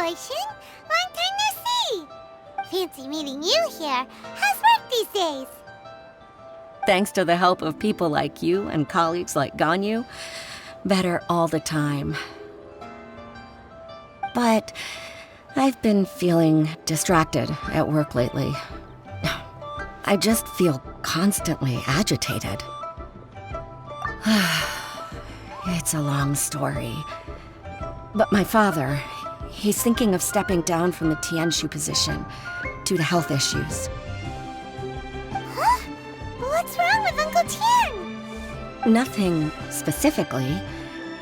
Hoishin. Long time no see. Fancy meeting you here. How's work these days? Thanks to the help of people like you and colleagues like Ganyu, better all the time. But I've been feeling distracted at work lately. I just feel constantly agitated. It's a long story. But my father, he's thinking of stepping down from the Tianshu position due to health issues. Huh? What's wrong with Uncle Tian? Nothing specifically.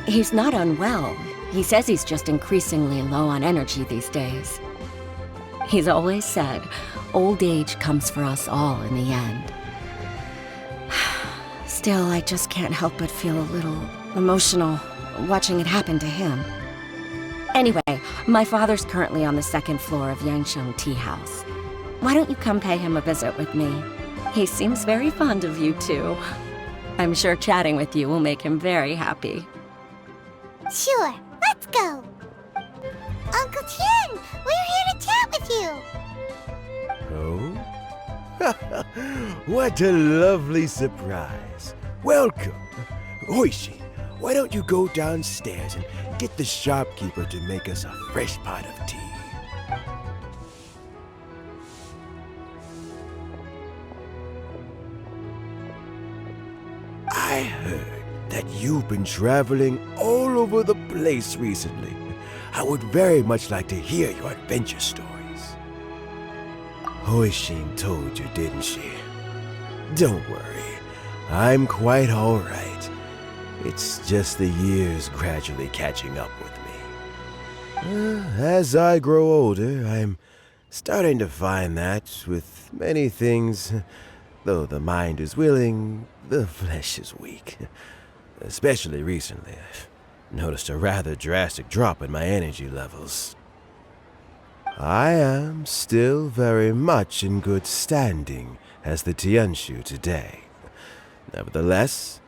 He's not unwell. He says he's just increasingly low on energy these days. He's always said, old age comes for us all in the end. Still, I just can't help but feel a little emotional watching it happen to him. Anyway, my father's currently on the second floor of Yangsheng Tea House. Why don't you come pay him a visit with me? He seems very fond of you too. I'm sure chatting with you will make him very happy. Sure, let's go. Uncle Tian, we're here to chat with you. Oh? What a lovely surprise. Welcome. Hoishi, why don't you go downstairs and get the shopkeeper to make us a fresh pot of tea? I heard that you've been traveling all over the place recently. I would very much like to hear your adventure stories. Hoishin told you, didn't she? Don't worry, I'm quite all right. It's just the years gradually catching up with me. As I grow older, I'm starting to find that with many things, though the mind is willing, the flesh is weak. Especially recently, I've noticed a rather drastic drop in my energy levels. I am still very much in good standing as the Tianshu today. Nevertheless,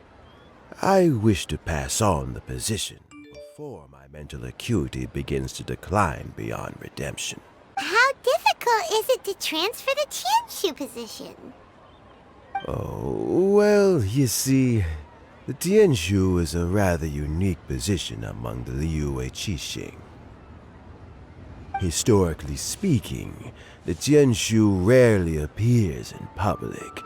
I wish to pass on the position before my mental acuity begins to decline beyond redemption. How difficult is it to transfer the Tianshu position? Oh, well, you see, the Tianshu is a rather unique position among the Liyue Qixing. Historically speaking, the Tianshu rarely appears in public.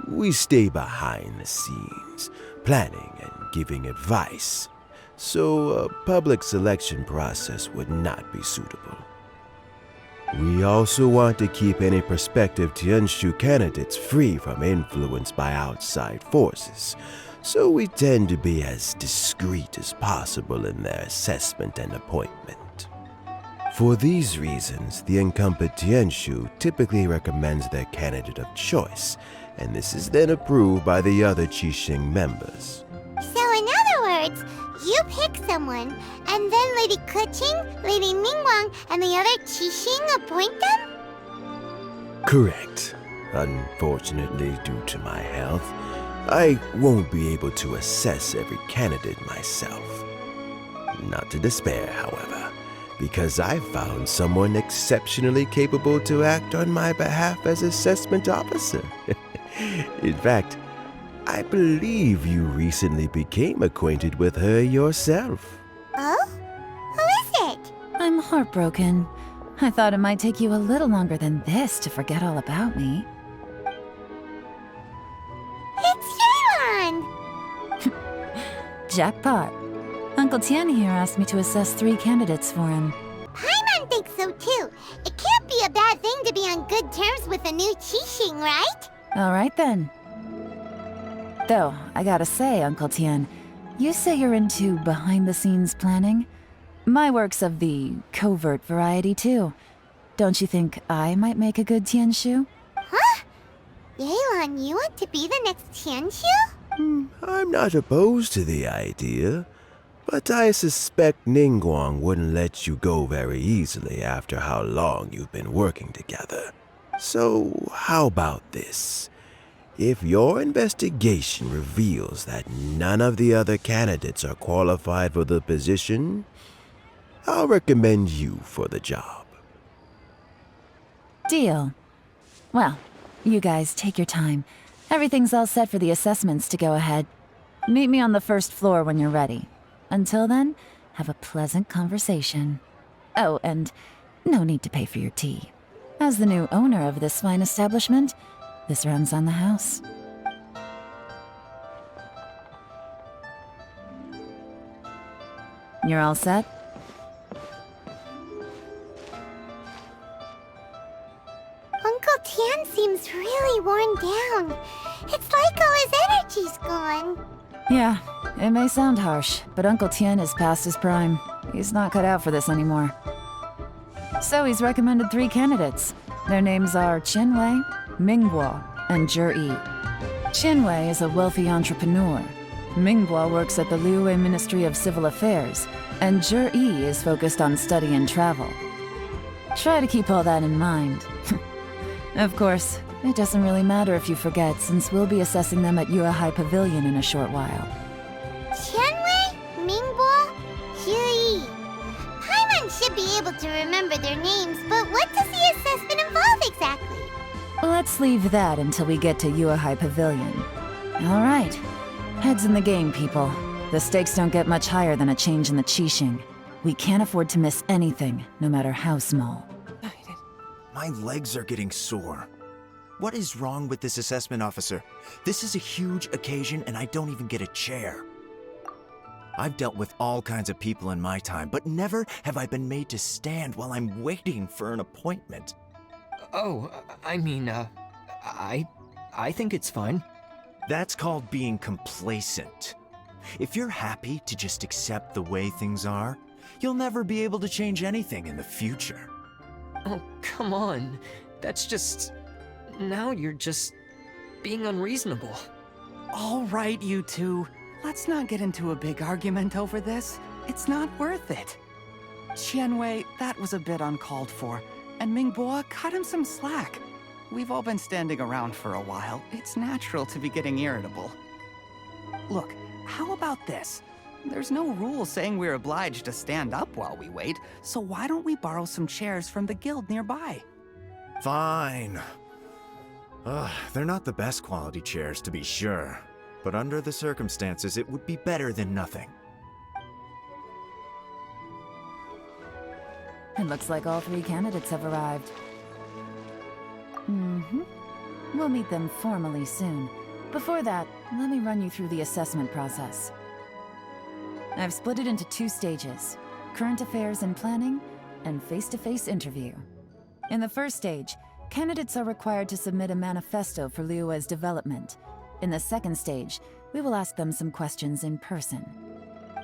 We stay behind the scenes, planning and giving advice, so a public selection process would not be suitable. We also want to keep any prospective Tianshu candidates free from influence by outside forces, so we tend to be as discreet as possible in their assessment and appointment. For these reasons, the incumbent Tianshu typically recommends their candidate of choice, and this is then approved by the other Qixing members. So in other words, you pick someone, and then Lady Keqing, Lady Ningguang, and the other Qixing appoint them? Correct. Unfortunately, due to my health, I won't be able to assess every candidate myself. Not to despair, however, because I found someone exceptionally capable to act on my behalf as assessment officer. In fact, I believe you recently became acquainted with her yourself. Oh? Who is it? I'm heartbroken. I thought it might take you a little longer than this to forget all about me. It's Yelan! Jackpot. Uncle Tian here asked me to assess 3 candidates for him. Paimon thinks so too. It can't be a bad thing to be on good terms with a new Qixing, right? All right then. Though, I gotta say, Uncle Tian, you say you're into behind-the-scenes planning? My work's of the covert variety too. Don't you think I might make a good Tianshu? Huh? Yelan, you want to be the next Tianshu? I'm not opposed to the idea, but I suspect Ningguang wouldn't let you go very easily after how long you've been working together. So, how about this? If your investigation reveals that none of the other candidates are qualified for the position, I'll recommend you for the job. Deal. Well, you guys take your time. Everything's all set for the assessments to go ahead. Meet me on the first floor when you're ready. Until then, have a pleasant conversation. Oh, and no need to pay for your tea. As the new owner of this fine establishment, this runs on the house. You're all set? Uncle Tian seems really worn down. It's like all his energy's gone. Yeah, it may sound harsh, but Uncle Tian is past his prime. He's not cut out for this anymore. So he's recommended 3 candidates. Their names are Qianwei, Mingguo, and Zhi. Qianwei is a wealthy entrepreneur. Mingguo works at the Liyue Ministry of Civil Affairs, and Zhi is focused on study and travel. Try to keep all that in mind. Of course, it doesn't really matter if you forget, since we'll be assessing them at Yuehai Pavilion in a short while. Qianwei, Mingbo, Zhi. Paimon should be able to remember their names, but what does the assessment involve exactly? Let's leave that until we get to Yuehai Pavilion. All right. Heads in the game, people. The stakes don't get much higher than a change in the Qixing. We can't afford to miss anything, no matter how small. My legs are getting sore. What is wrong with this assessment officer? This is a huge occasion and I don't even get a chair. I've dealt with all kinds of people in my time, but never have I been made to stand while I'm waiting for an appointment. Oh, I mean, I think it's fine. That's called being complacent. If you're happy to just accept the way things are, you'll never be able to change anything in the future. Oh, come on. That's just... Now you're just being unreasonable. All right, you two. Let's not get into a big argument over this. It's not worth it. Qianwei, that was a bit uncalled for. And Mingbo, cut him some slack. We've all been standing around for a while. It's natural to be getting irritable. Look, how about this? There's no rule saying we're obliged to stand up while we wait, so why don't we borrow some chairs from the guild nearby? Fine. They're not the best quality chairs, to be sure. But under the circumstances, it would be better than nothing. It looks like all 3 candidates have arrived. We'll meet them formally soon. Before that, let me run you through the assessment process. I've split it into 2 stages: current affairs and planning, and face-to-face interview. In the first stage, candidates are required to submit a manifesto for Liyue's development. In the second stage, we will ask them some questions in person.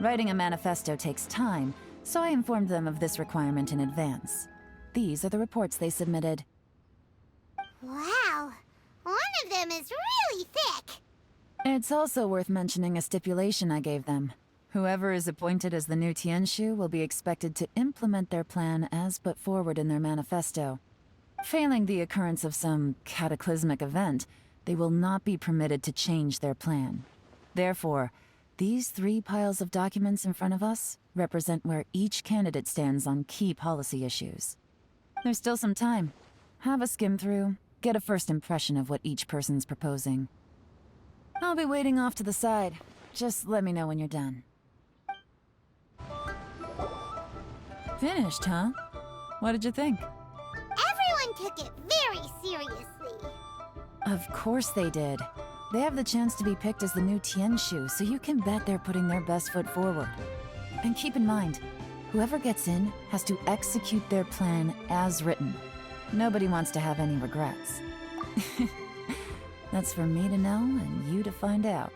Writing a manifesto takes time, so I informed them of this requirement in advance. These are the reports they submitted. Wow, one of them is really thick. It's also worth mentioning a stipulation I gave them. Whoever is appointed as the new Tianshu will be expected to implement their plan as put forward in their manifesto. Failing the occurrence of some cataclysmic event, they will not be permitted to change their plan. Therefore, these 3 piles of documents in front of us represent where each candidate stands on key policy issues. There's still some time. Have a skim through, get a first impression of what each person's proposing. I'll be waiting off to the side. Just let me know when you're done. Finished, huh? What did you think? Everyone took it very seriously. Of course they did. They have the chance to be picked as the new Tianshu, so you can bet they're putting their best foot forward. And keep in mind, whoever gets in has to execute their plan as written. Nobody wants to have any regrets. That's for me to know and you to find out.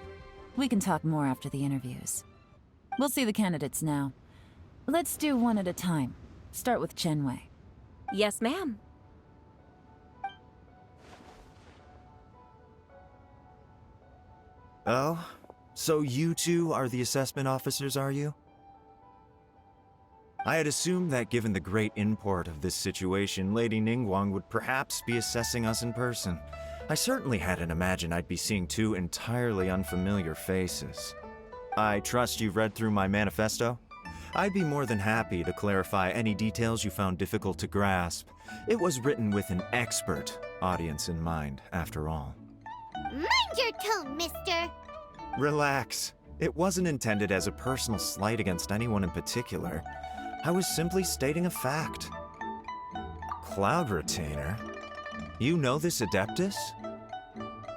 We can talk more after the interviews. We'll see the candidates now. Let's do one at a time. Start with Qianwei. Yes, ma'am. Oh? So you two are the assessment officers, are you? I had assumed that given the great import of this situation, Lady Ningguang would perhaps be assessing us in person. I certainly hadn't imagined I'd be seeing 2 entirely unfamiliar faces. I trust you've read through my manifesto? I'd be more than happy to clarify any details you found difficult to grasp. It was written with an expert audience in mind, after all. Mind your tone, mister. Relax. It wasn't intended as a personal slight against anyone in particular. I was simply stating a fact. Cloud Retainer? You know this Adeptus?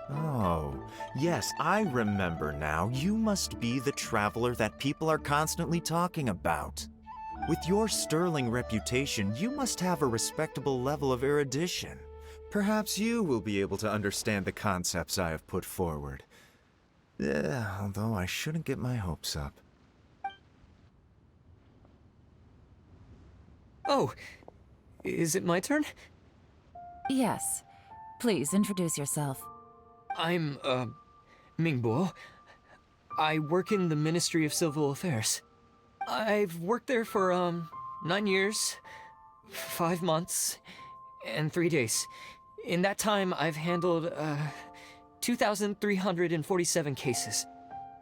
Oh, yes, I remember now. You must be the traveler that people are constantly talking about. With your sterling reputation, you must have a respectable level of erudition. Perhaps you will be able to understand the concepts I have put forward. Although I shouldn't get my hopes up. Oh, is it my turn? Yes. Please introduce yourself. I'm, Mingbo. I work in the Ministry of Civil Affairs. I've worked there for, 9 years, 5 months, and 3 days. In that time, I've handled, 2,347 cases.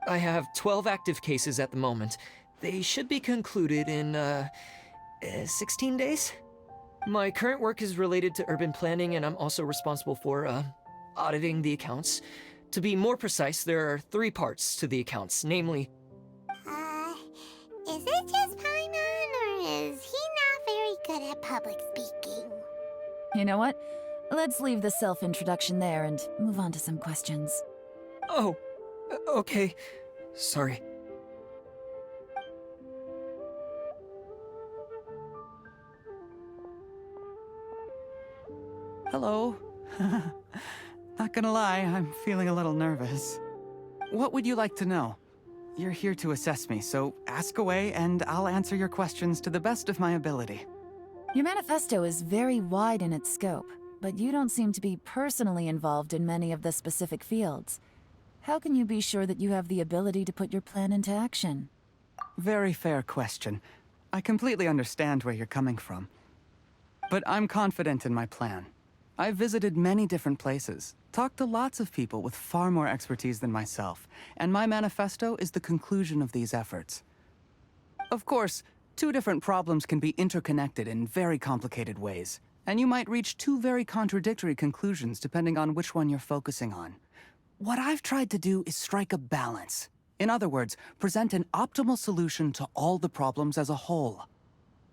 I have 12 active cases at the moment. They should be concluded in, 16 days? My current work is related to urban planning, and I'm also responsible for, auditing the accounts. To be more precise, there are 3 parts to the accounts, namely... Is it just Paimon, or is he not very good at public speaking? You know what? Let's leave the self-introduction there and move on to some questions. Oh, okay. Sorry. Hello. Not gonna lie, I'm feeling a little nervous. What would you like to know? You're here to assess me, so ask away and I'll answer your questions to the best of my ability. Your manifesto is very wide in its scope, but you don't seem to be personally involved in many of the specific fields. How can you be sure that you have the ability to put your plan into action? Very fair question. I completely understand where you're coming from. But I'm confident in my plan. I've visited many different places, talked to lots of people with far more expertise than myself, and my manifesto is the conclusion of these efforts. Of course, 2 different problems can be interconnected in very complicated ways, and you might reach 2 very contradictory conclusions depending on which one you're focusing on. What I've tried to do is strike a balance. In other words, present an optimal solution to all the problems as a whole.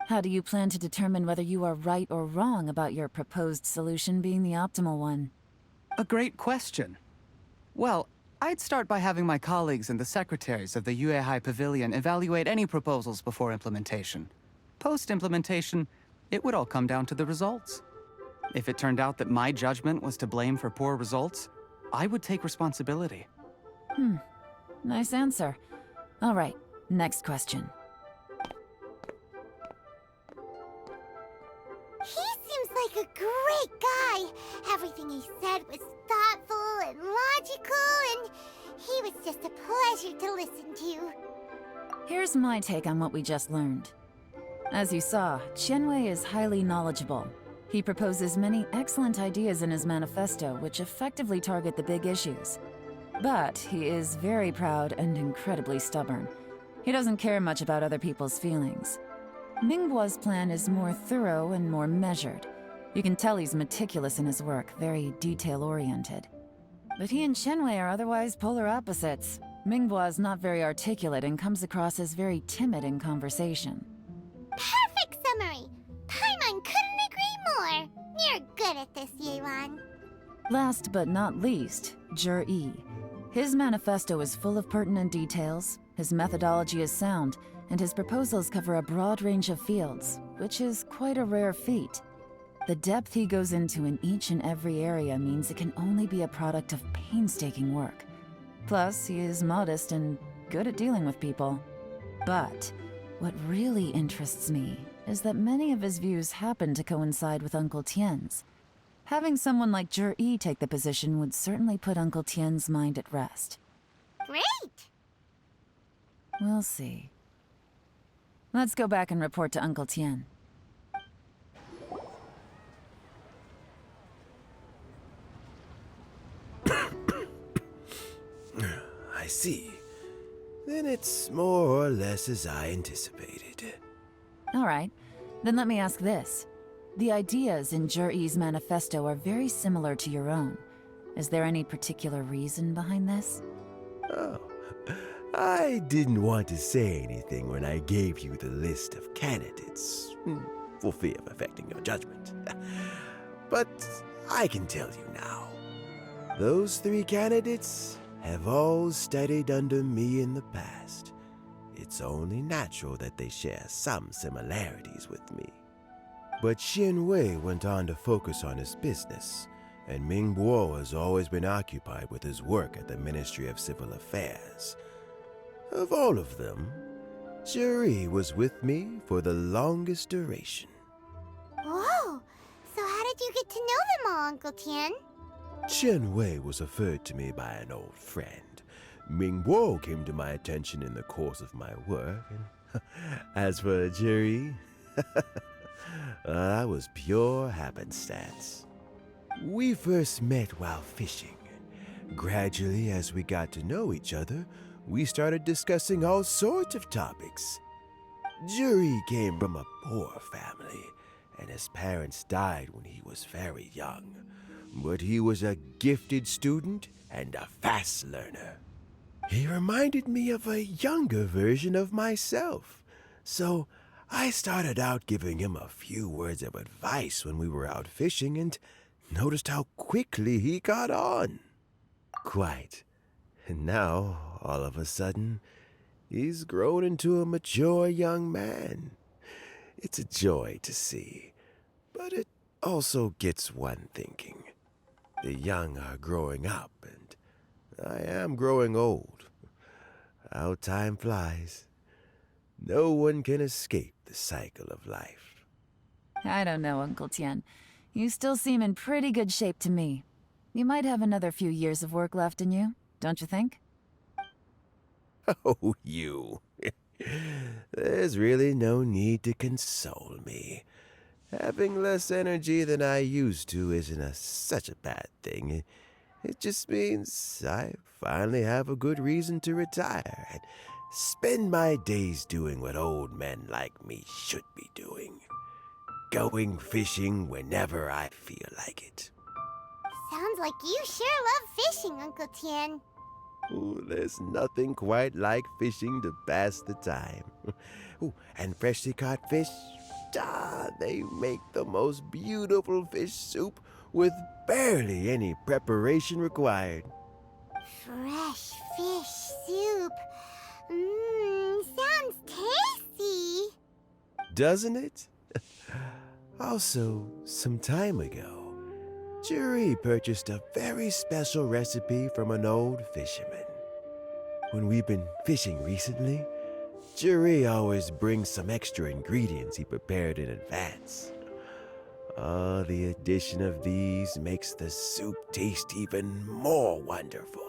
How do you plan to determine whether you are right or wrong about your proposed solution being the optimal one? A great question. Well, I'd start by having my colleagues and the secretaries of the Yuehai Pavilion evaluate any proposals before implementation. Post-implementation, it would all come down to the results. If it turned out that my judgment was to blame for poor results, I would take responsibility. Nice answer. All right, next question. He seems like a great guy. Everything he said was thoughtful and logical, and he was just a pleasure to listen to. Here's my take on what we just learned. As you saw, Qianwei is highly knowledgeable. He proposes many excellent ideas in his manifesto which effectively target the big issues. But he is very proud and incredibly stubborn. He doesn't care much about other people's feelings. Mingbo's plan is more thorough and more measured. You can tell he's meticulous in his work, very detail-oriented. But he and Qianwei are otherwise polar opposites. Mingbo is not very articulate and comes across as very timid in conversation. Perfect summary! Paimon couldn't agree more! You're good at this, Yelan. Last but not least, Yi. His manifesto is full of pertinent details, his methodology is sound, and his proposals cover a broad range of fields, which is quite a rare feat. The depth he goes into in each and every area means it can only be a product of painstaking work. Plus, he is modest and good at dealing with people. But what really interests me is that many of his views happen to coincide with Uncle Tien's. Having someone like Yi take the position would certainly put Uncle Tien's mind at rest. Great! We'll see. Let's go back and report to Uncle Tien. I see. Then it's more or less as I anticipated. All right. Then let me ask this. The ideas in Jur-E's manifesto are very similar to your own. Is there any particular reason behind this? Oh, I didn't want to say anything when I gave you the list of candidates, for fear of affecting your judgment. But I can tell you now. Those 3 candidates have all studied under me in the past. It's only natural that they share some similarities with me. But Xianwei went on to focus on his business, and Mingbo has always been occupied with his work at the Ministry of Civil Affairs. Of all of them, Juri was with me for the longest duration. Whoa! So how did you get to know them all, Uncle Tian? Qianwei was referred to me by an old friend. Mingbo came to my attention in the course of my work, and as for Juri, that was pure happenstance. We first met while fishing. Gradually, as we got to know each other, we started discussing all sorts of topics. Juri came from a poor family, and his parents died when he was very young. But he was a gifted student and a fast learner. He reminded me of a younger version of myself, so I started out giving him a few words of advice when we were out fishing and noticed how quickly he got on. Quite. And now, all of a sudden, he's grown into a mature young man. It's a joy to see, but it also gets one thinking. The young are growing up, and I am growing old. How time flies. No one can escape the cycle of life. I don't know, Uncle Tian. You still seem in pretty good shape to me. You might have another few years of work left in you, don't you think? Oh, you. There's really no need to console me. Having less energy than I used to isn't such a bad thing. It just means I finally have a good reason to retire and spend my days doing what old men like me should be doing. Going fishing whenever I feel like it. Sounds like you sure love fishing, Uncle Tian. Ooh, there's nothing quite like fishing to pass the time. Ooh, and freshly caught fish, they make the most beautiful fish soup with barely any preparation required. Fresh fish soup. Sounds tasty. Doesn't it? Also, some time ago, Juri purchased a very special recipe from an old fisherman. When we've been fishing recently, Juri always brings some extra ingredients he prepared in advance. The addition of these makes the soup taste even more wonderful.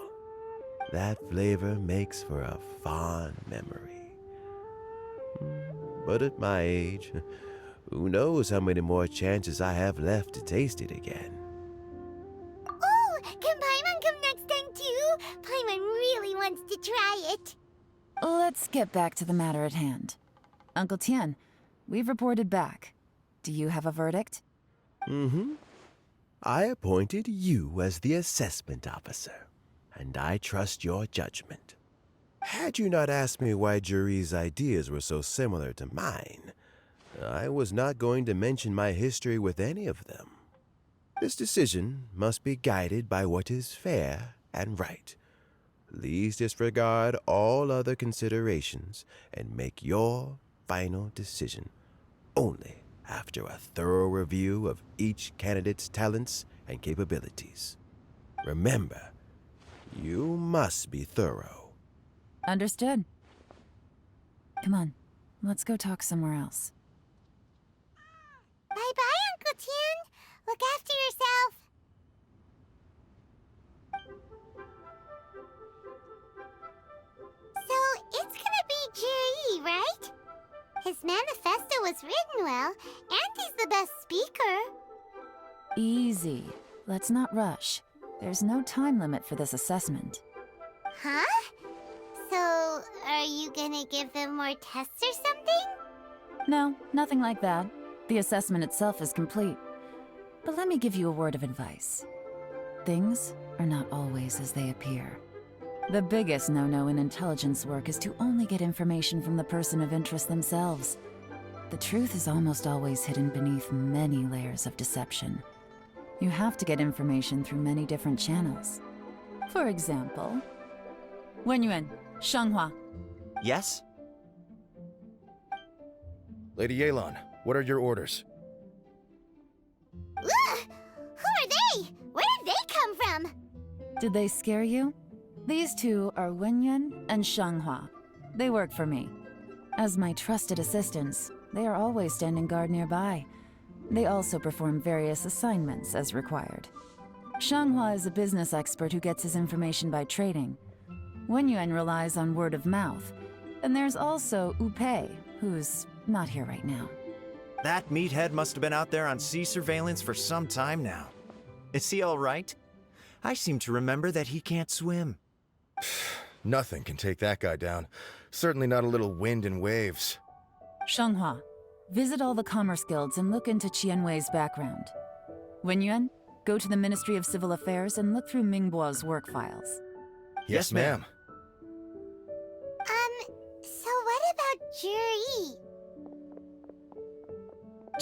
That flavor makes for a fond memory. But at my age, who knows how many more chances I have left to taste it again. Oh, can Paimon come next time too? Paimon really wants to try it. Let's get back to the matter at hand. Uncle Tian, we've reported back. Do you have a verdict? I appointed you as the assessment officer, and I trust your judgment. Had you not asked me why Juri's ideas were so similar to mine, I was not going to mention my history with any of them. This decision must be guided by what is fair and right. Please disregard all other considerations and make your final decision only after a thorough review of each candidate's talents and capabilities. Remember, you must be thorough. Understood. Come on, let's go talk somewhere else. Bye-bye, Uncle Tian. Look after yourself. So, it's gonna be Jiri, right? His manifesto was written well, and he's the best speaker. Easy. Let's not rush. There's no time limit for this assessment. Huh? So, are you gonna give them more tests or something? No, nothing like that. The assessment itself is complete. But let me give you a word of advice. Things are not always as they appear. The biggest no-no in intelligence work is to only get information from the person of interest themselves. The truth is almost always hidden beneath many layers of deception. You have to get information through many different channels. For example, Wenyuan, Shanghua. Yes? Lady Yelan, what are your orders? Ugh! Who are they? Where did they come from? Did they scare you? These two are Wenyuan and Shanghua. They work for me. As my trusted assistants, they are always standing guard nearby. They also perform various assignments as required. Shanghua is a business expert who gets his information by trading. Wenyuan relies on word of mouth. And there's also Upei, who's not here right now. That meathead must have been out there on sea surveillance for some time now. Is he all right? I seem to remember that he can't swim. Nothing can take that guy down. Certainly not a little wind and waves. Shanghua, visit all the commerce guilds and look into Qianwei's background. Wenyuan, go to the Ministry of Civil Affairs and look through Mingbo's work files. Yes, ma'am. So what about Juri?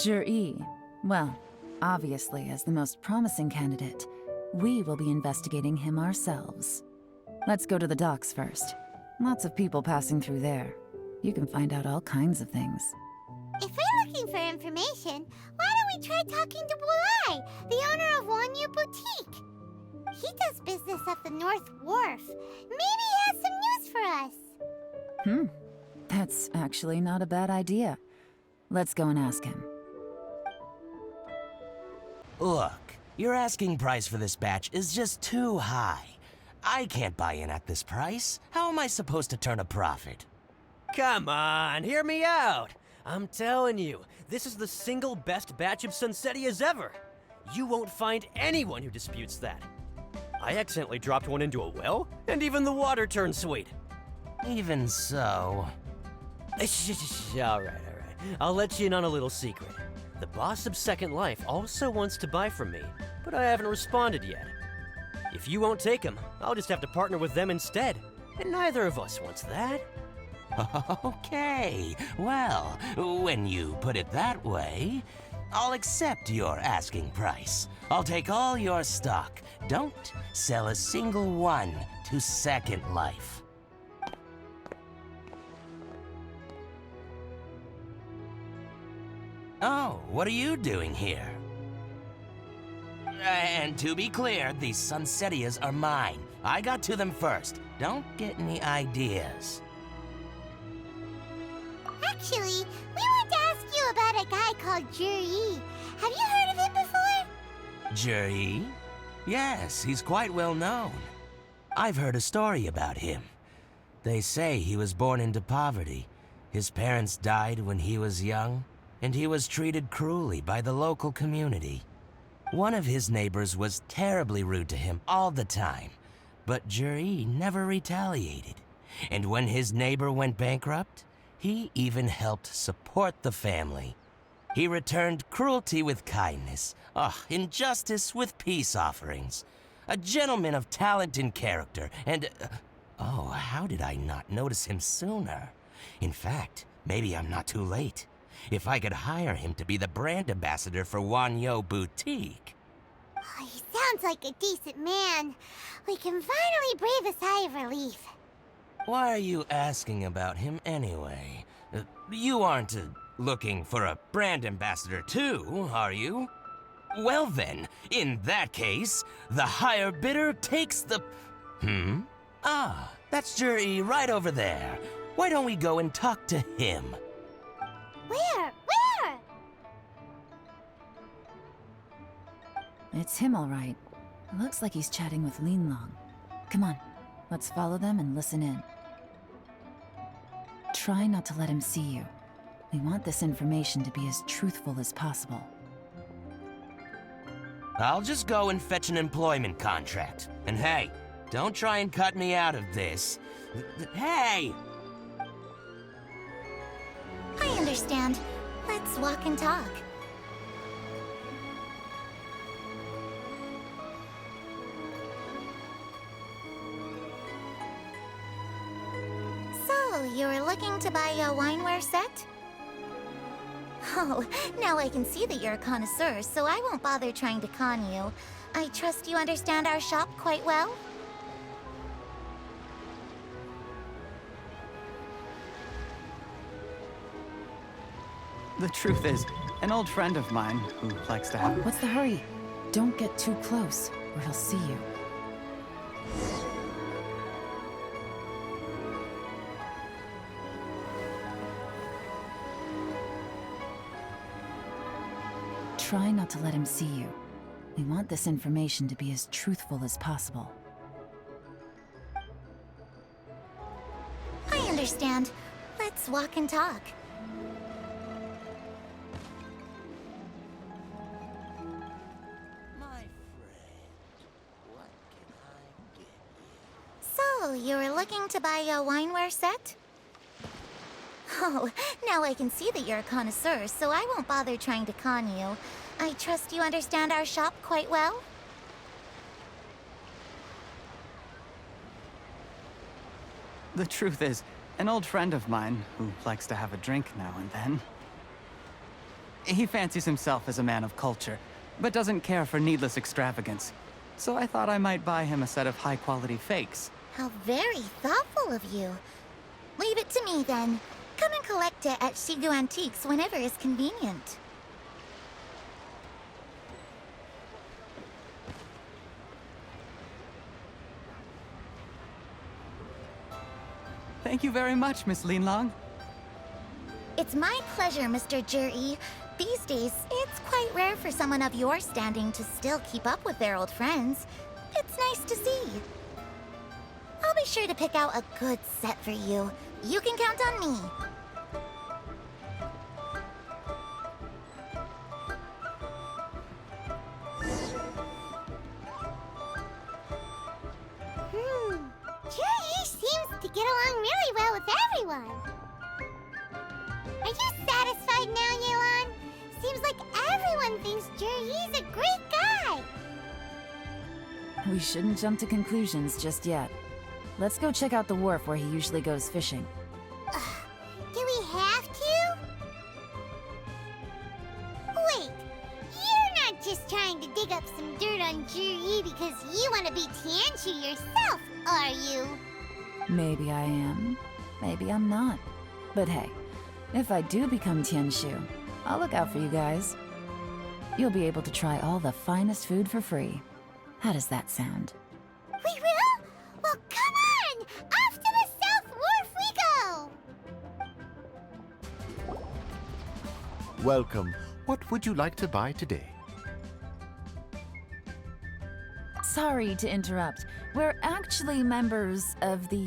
Juri, well, obviously as the most promising candidate, we will be investigating him ourselves. Let's go to the docks first. Lots of people passing through there. You can find out all kinds of things. If we're looking for information, why don't we try talking to Bulai, the owner of Wanyu Boutique? He does business at the North Wharf. Maybe he has some news for us. That's actually not a bad idea. Let's go and ask him. Look, your asking price for this batch is just too high. I can't buy in at this price. How am I supposed to turn a profit? Come on, hear me out. I'm telling you, this is the single best batch of Sunsettias ever. You won't find anyone who disputes that. I accidentally dropped one into a well, and even the water turned sweet. Even so... All right. I'll let you in on a little secret. The boss of Second Life also wants to buy from me, but I haven't responded yet. If you won't take him, I'll just have to partner with them instead, and neither of us wants that. Okay, well, when you put it that way, I'll accept your asking price. I'll take all your stock. Don't sell a single one to Second Life. Oh, what are you doing here? And to be clear, these Sunsettias are mine. I got to them first. Don't get any ideas. Actually, we want to ask you about a guy called Juri. Have you heard of him before? Juri? Yes, he's quite well known. I've heard a story about him. They say he was born into poverty. His parents died when he was young, and he was treated cruelly by the local community. One of his neighbors was terribly rude to him all the time, but Juri never retaliated. And when his neighbor went bankrupt, he even helped support the family. He returned cruelty with kindness, injustice with peace offerings. A gentleman of talent and character, and... how did I not notice him sooner? In fact, maybe I'm not too late. If I could hire him to be the brand ambassador for Wanyu Boutique. Oh, he sounds like a decent man. We can finally breathe a sigh of relief. Why are you asking about him anyway? You aren't looking for a brand ambassador too, are you? Well then, in that case, the higher bidder takes the... that's Juri right over there. Why don't we go and talk to him? Where? It's him, all right. It looks like he's chatting with Linlong. Come on, let's follow them and listen in. Try not to let him see you. We want this information to be as truthful as possible. I'll just go and fetch an employment contract. And hey, don't try and cut me out of this. Hey! I understand understand. Let's walk and talk. So, you're looking to buy a wineware set? Oh, now I can see that you're a connoisseur, so I won't bother trying to con you. I trust you understand our shop quite well? The truth is, an old friend of mine who likes to have... What's the hurry? Don't get too close, or he'll see you. Try not to let him see you. We want this information to be as truthful as possible. I understand. Let's walk and talk. My friend, what can I get you? So, you're looking to buy a wineware set? Oh, now I can see that you're a connoisseur, so I won't bother trying to con you. I trust you understand our shop quite well? The truth is, an old friend of mine who likes to have a drink now and then. He fancies himself as a man of culture, but doesn't care for needless extravagance. So I thought I might buy him a set of high-quality fakes. How very thoughtful of you. Leave it to me, then. Come and collect it at Shigu Antiques whenever is convenient. Thank you very much, Miss Linlong. It's my pleasure, Mr. Juri. These days, it's quite rare for someone of your standing to still keep up with their old friends. It's nice to see. I'll be sure to pick out a good set for you. You can count on me. Juri seems to get along really well with everyone. Are you satisfied now, Yelan? Seems like everyone thinks Juri's a great guy. We shouldn't jump to conclusions just yet. Let's go check out the wharf where he usually goes fishing. Do we have to? Wait, you're not just trying to dig up some dirt on Juri because you want to be Tianshu yourself, are you? Maybe I am, maybe I'm not. But hey, if I do become Tianshu, I'll look out for you guys. You'll be able to try all the finest food for free. How does that sound? We will? Well, come on! Off to the South Wharf we go! Welcome. What would you like to buy today? Sorry to interrupt. We're actually members of the,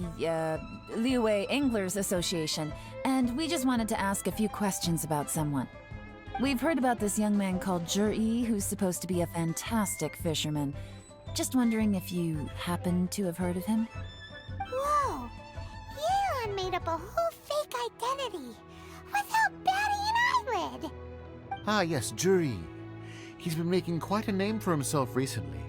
Liyue Anglers Association, and we just wanted to ask a few questions about someone. We've heard about this young man called Juri, who's supposed to be a fantastic fisherman. Just wondering if you happen to have heard of him? Whoa! Yelan made up a whole fake identity without batting an eyelid! Ah, yes, Juri. He's been making quite a name for himself recently.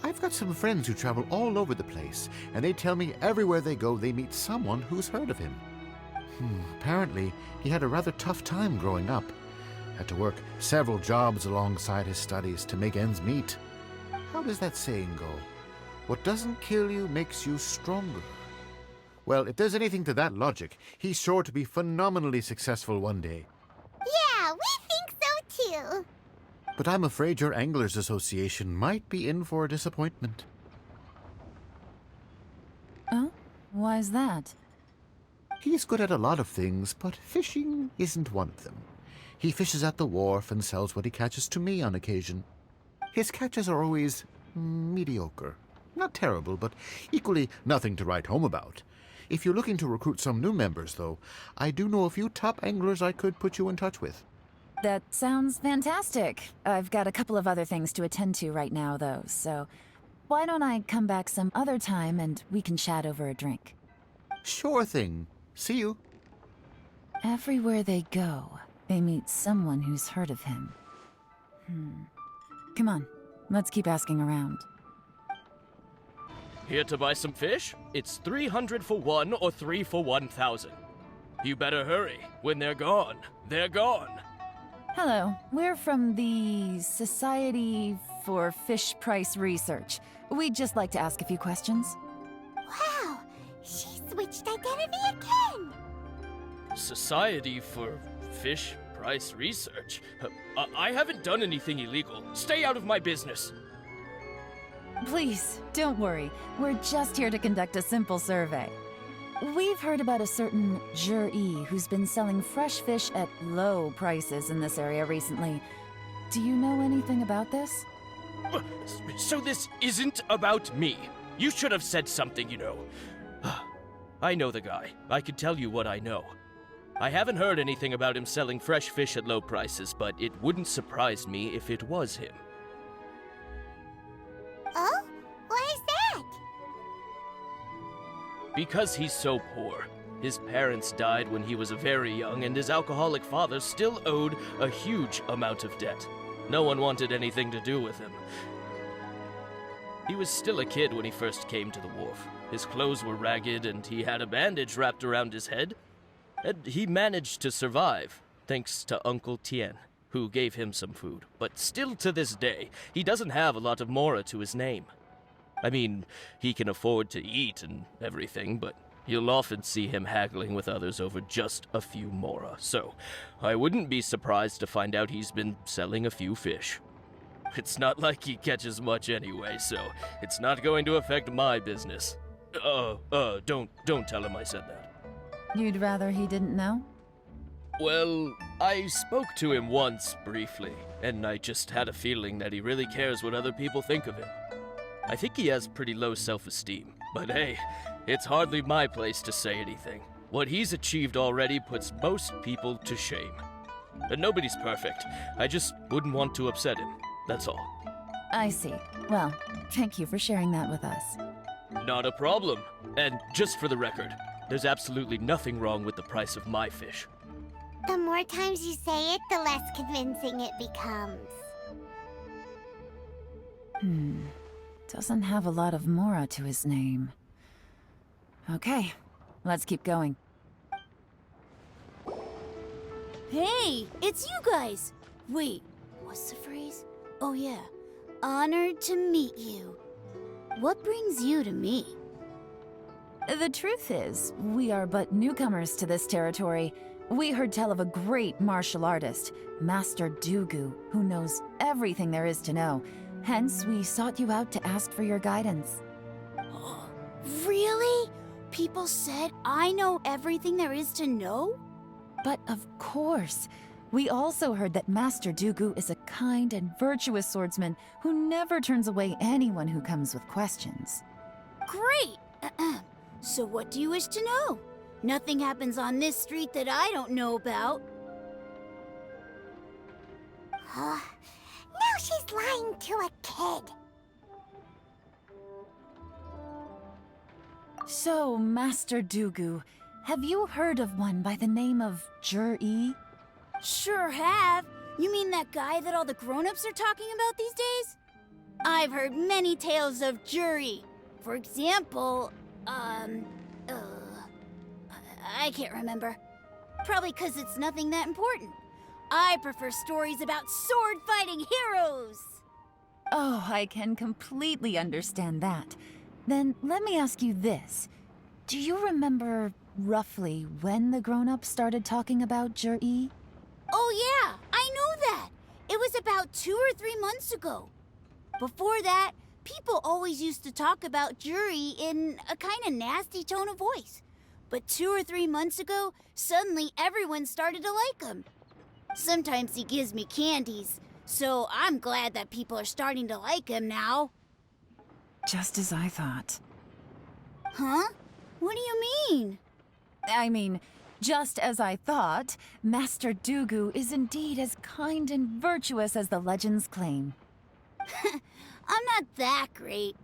I've got some friends who travel all over the place, and they tell me everywhere they go they meet someone who's heard of him. Apparently, he had a rather tough time growing up. Had to work several jobs alongside his studies to make ends meet. How does that saying go? What doesn't kill you makes you stronger. Well, if there's anything to that logic, he's sure to be phenomenally successful one day. Yeah, we think so too! But I'm afraid your Anglers Association might be in for a disappointment. Oh? Why's that? He's good at a lot of things, but fishing isn't one of them. He fishes at the wharf and sells what he catches to me on occasion. His catches are always mediocre. Not terrible, but equally nothing to write home about. If you're looking to recruit some new members, though, I do know a few top anglers I could put you in touch with. That sounds fantastic. I've got a couple of other things to attend to right now, though, so why don't I come back some other time and we can chat over a drink? Sure thing. See you. Everywhere they go, they meet someone who's heard of him. Come on, let's keep asking around. Here to buy some fish? It's 300 for one or 3 for 1,000. You better hurry. When they're gone, they're gone. Hello, we're from the Society for Fish Price Research. We'd just like to ask a few questions. Wow, she switched identity again! Society for Fish Price Research? I haven't done anything illegal. Stay out of my business. Please, don't worry. We're just here to conduct a simple survey. We've heard about a certain Zhi who's been selling fresh fish at low prices in this area recently. Do you know anything about this? So this isn't about me. You should have said something, you know. I know the guy. I can tell you what I know. I haven't heard anything about him selling fresh fish at low prices, but it wouldn't surprise me if it was him. Oh? Why is that? Because he's so poor. His parents died when he was very young, and his alcoholic father still owed a huge amount of debt. No one wanted anything to do with him. He was still a kid when he first came to the wharf. His clothes were ragged, and he had a bandage wrapped around his head. And he managed to survive, thanks to Uncle Tien, who gave him some food. But still to this day, he doesn't have a lot of mora to his name. I mean, he can afford to eat and everything, but you'll often see him haggling with others over just a few mora. So, I wouldn't be surprised to find out he's been selling a few fish. It's not like he catches much anyway, so it's not going to affect my business. Don't tell him I said that. You'd rather he didn't know? Well, I spoke to him once, briefly, and I just had a feeling that he really cares what other people think of him. I think he has pretty low self-esteem, but hey, it's hardly my place to say anything. What he's achieved already puts most people to shame. And nobody's perfect. I just wouldn't want to upset him, that's all. I see. Well, thank you for sharing that with us. Not a problem. And just for the record, there's absolutely nothing wrong with the price of my fish. The more times you say it, the less convincing it becomes. Doesn't have a lot of mora to his name. Okay, let's keep going. Hey, it's you guys! Wait, what's the phrase? Oh yeah, honored to meet you. What brings you to me? The truth is, we are but newcomers to this territory. We heard tell of a great martial artist, Master Dugu, who knows everything there is to know. Hence, we sought you out to ask for your guidance. Really? People said I know everything there is to know? But of course, we also heard that Master Dugu is a kind and virtuous swordsman who never turns away anyone who comes with questions. Great! So what do you wish to know? Nothing happens on this street that I don't know about. Now she's lying to a kid. So, Master Dugu, have you heard of one by the name of Zhi? Sure have. You mean that guy that all the grown-ups are talking about these days? I've heard many tales of Zhi. For example, I can't remember. Probably because it's nothing that important. I prefer stories about sword-fighting heroes! Oh, I can completely understand that. Then let me ask you this. Do you remember roughly when the grown-ups started talking about Zhi? Oh yeah, I know that! It was about 2 or 3 months ago. Before that, people always used to talk about Zhi in a kind of nasty tone of voice. But 2 or 3 months ago, suddenly everyone started to like him. Sometimes he gives me candies, so I'm glad that people are starting to like him now. Just as I thought. Huh? What do you mean? I mean, just as I thought, Master Dugu is indeed as kind and virtuous as the legends claim. I'm not that great.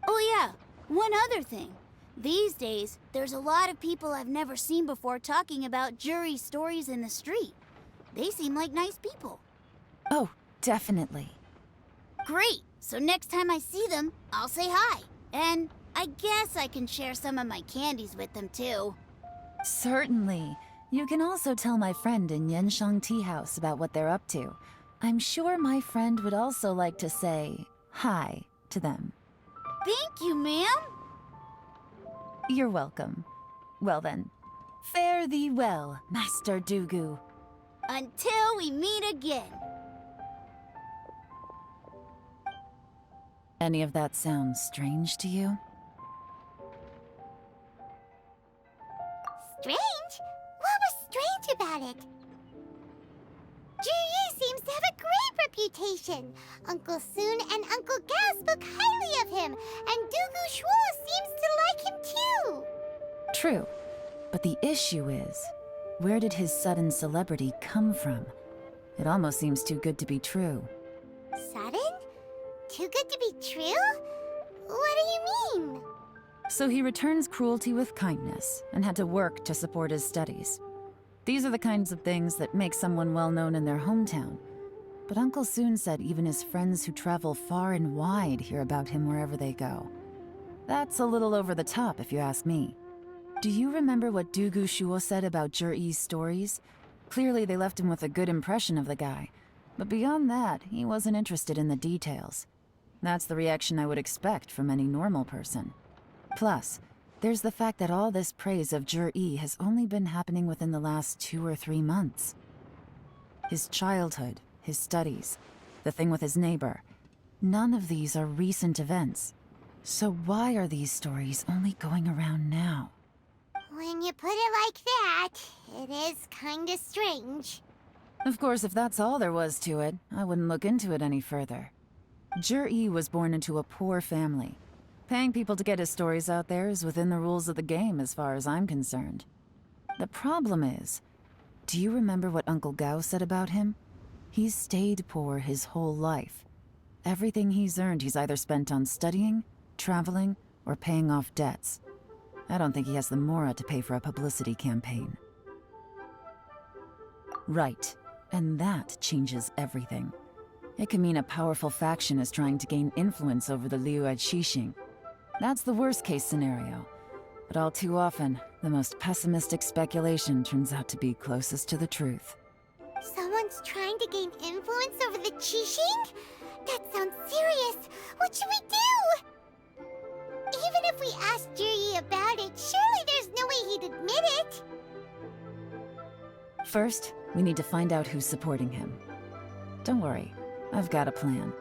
Oh yeah, one other thing. These days, there's a lot of people I've never seen before talking about jury stories in the street. They seem like nice people. Oh, definitely. Great! So next time I see them, I'll say hi. And I guess I can share some of my candies with them too. Certainly. You can also tell my friend in Yenshang Tea House about what they're up to. I'm sure my friend would also like to say hi to them. Thank you, ma'am! You're welcome. Well then, fare thee well, Master Dugu. Until we meet again. Any of that sound strange to you? Strange? What was strange about it? Juyi seems to have a great reputation. Uncle Soon and Uncle Gao spoke highly of him, and Dugu Shuo seems to like him too. True. But the issue is, where did his sudden celebrity come from? It almost seems too good to be true. Sudden? Too good to be true? What do you mean? So he returns cruelty with kindness, and had to work to support his studies. These are the kinds of things that make someone well known in their hometown. But Uncle Soon said even his friends who travel far and wide hear about him wherever they go. That's a little over the top, if you ask me. Do you remember what Dugu Shuo said about Jur-E's stories? Clearly they left him with a good impression of the guy. But beyond that, he wasn't interested in the details. That's the reaction I would expect from any normal person. Plus, there's the fact that all this praise of Jur-E has only been happening within the last 2 or 3 months. His childhood, his studies, the thing with his neighbor, none of these are recent events. So why are these stories only going around now? When you put it like that, it is kinda strange. Of course, if that's all there was to it, I wouldn't look into it any further. Jur-E was born into a poor family. Paying people to get his stories out there is within the rules of the game as far as I'm concerned. The problem is, do you remember what Uncle Gao said about him? He's stayed poor his whole life. Everything he's earned he's either spent on studying, traveling, or paying off debts. I don't think he has the mora to pay for a publicity campaign. Right, and that changes everything. It can mean a powerful faction is trying to gain influence over the Liu at Xixing. That's the worst-case scenario. But all too often, the most pessimistic speculation turns out to be closest to the truth. Someone's trying to gain influence over the Qixing? That sounds serious. What should we do? Even if we asked Juri about it, surely there's no way he'd admit it. First, we need to find out who's supporting him. Don't worry, I've got a plan.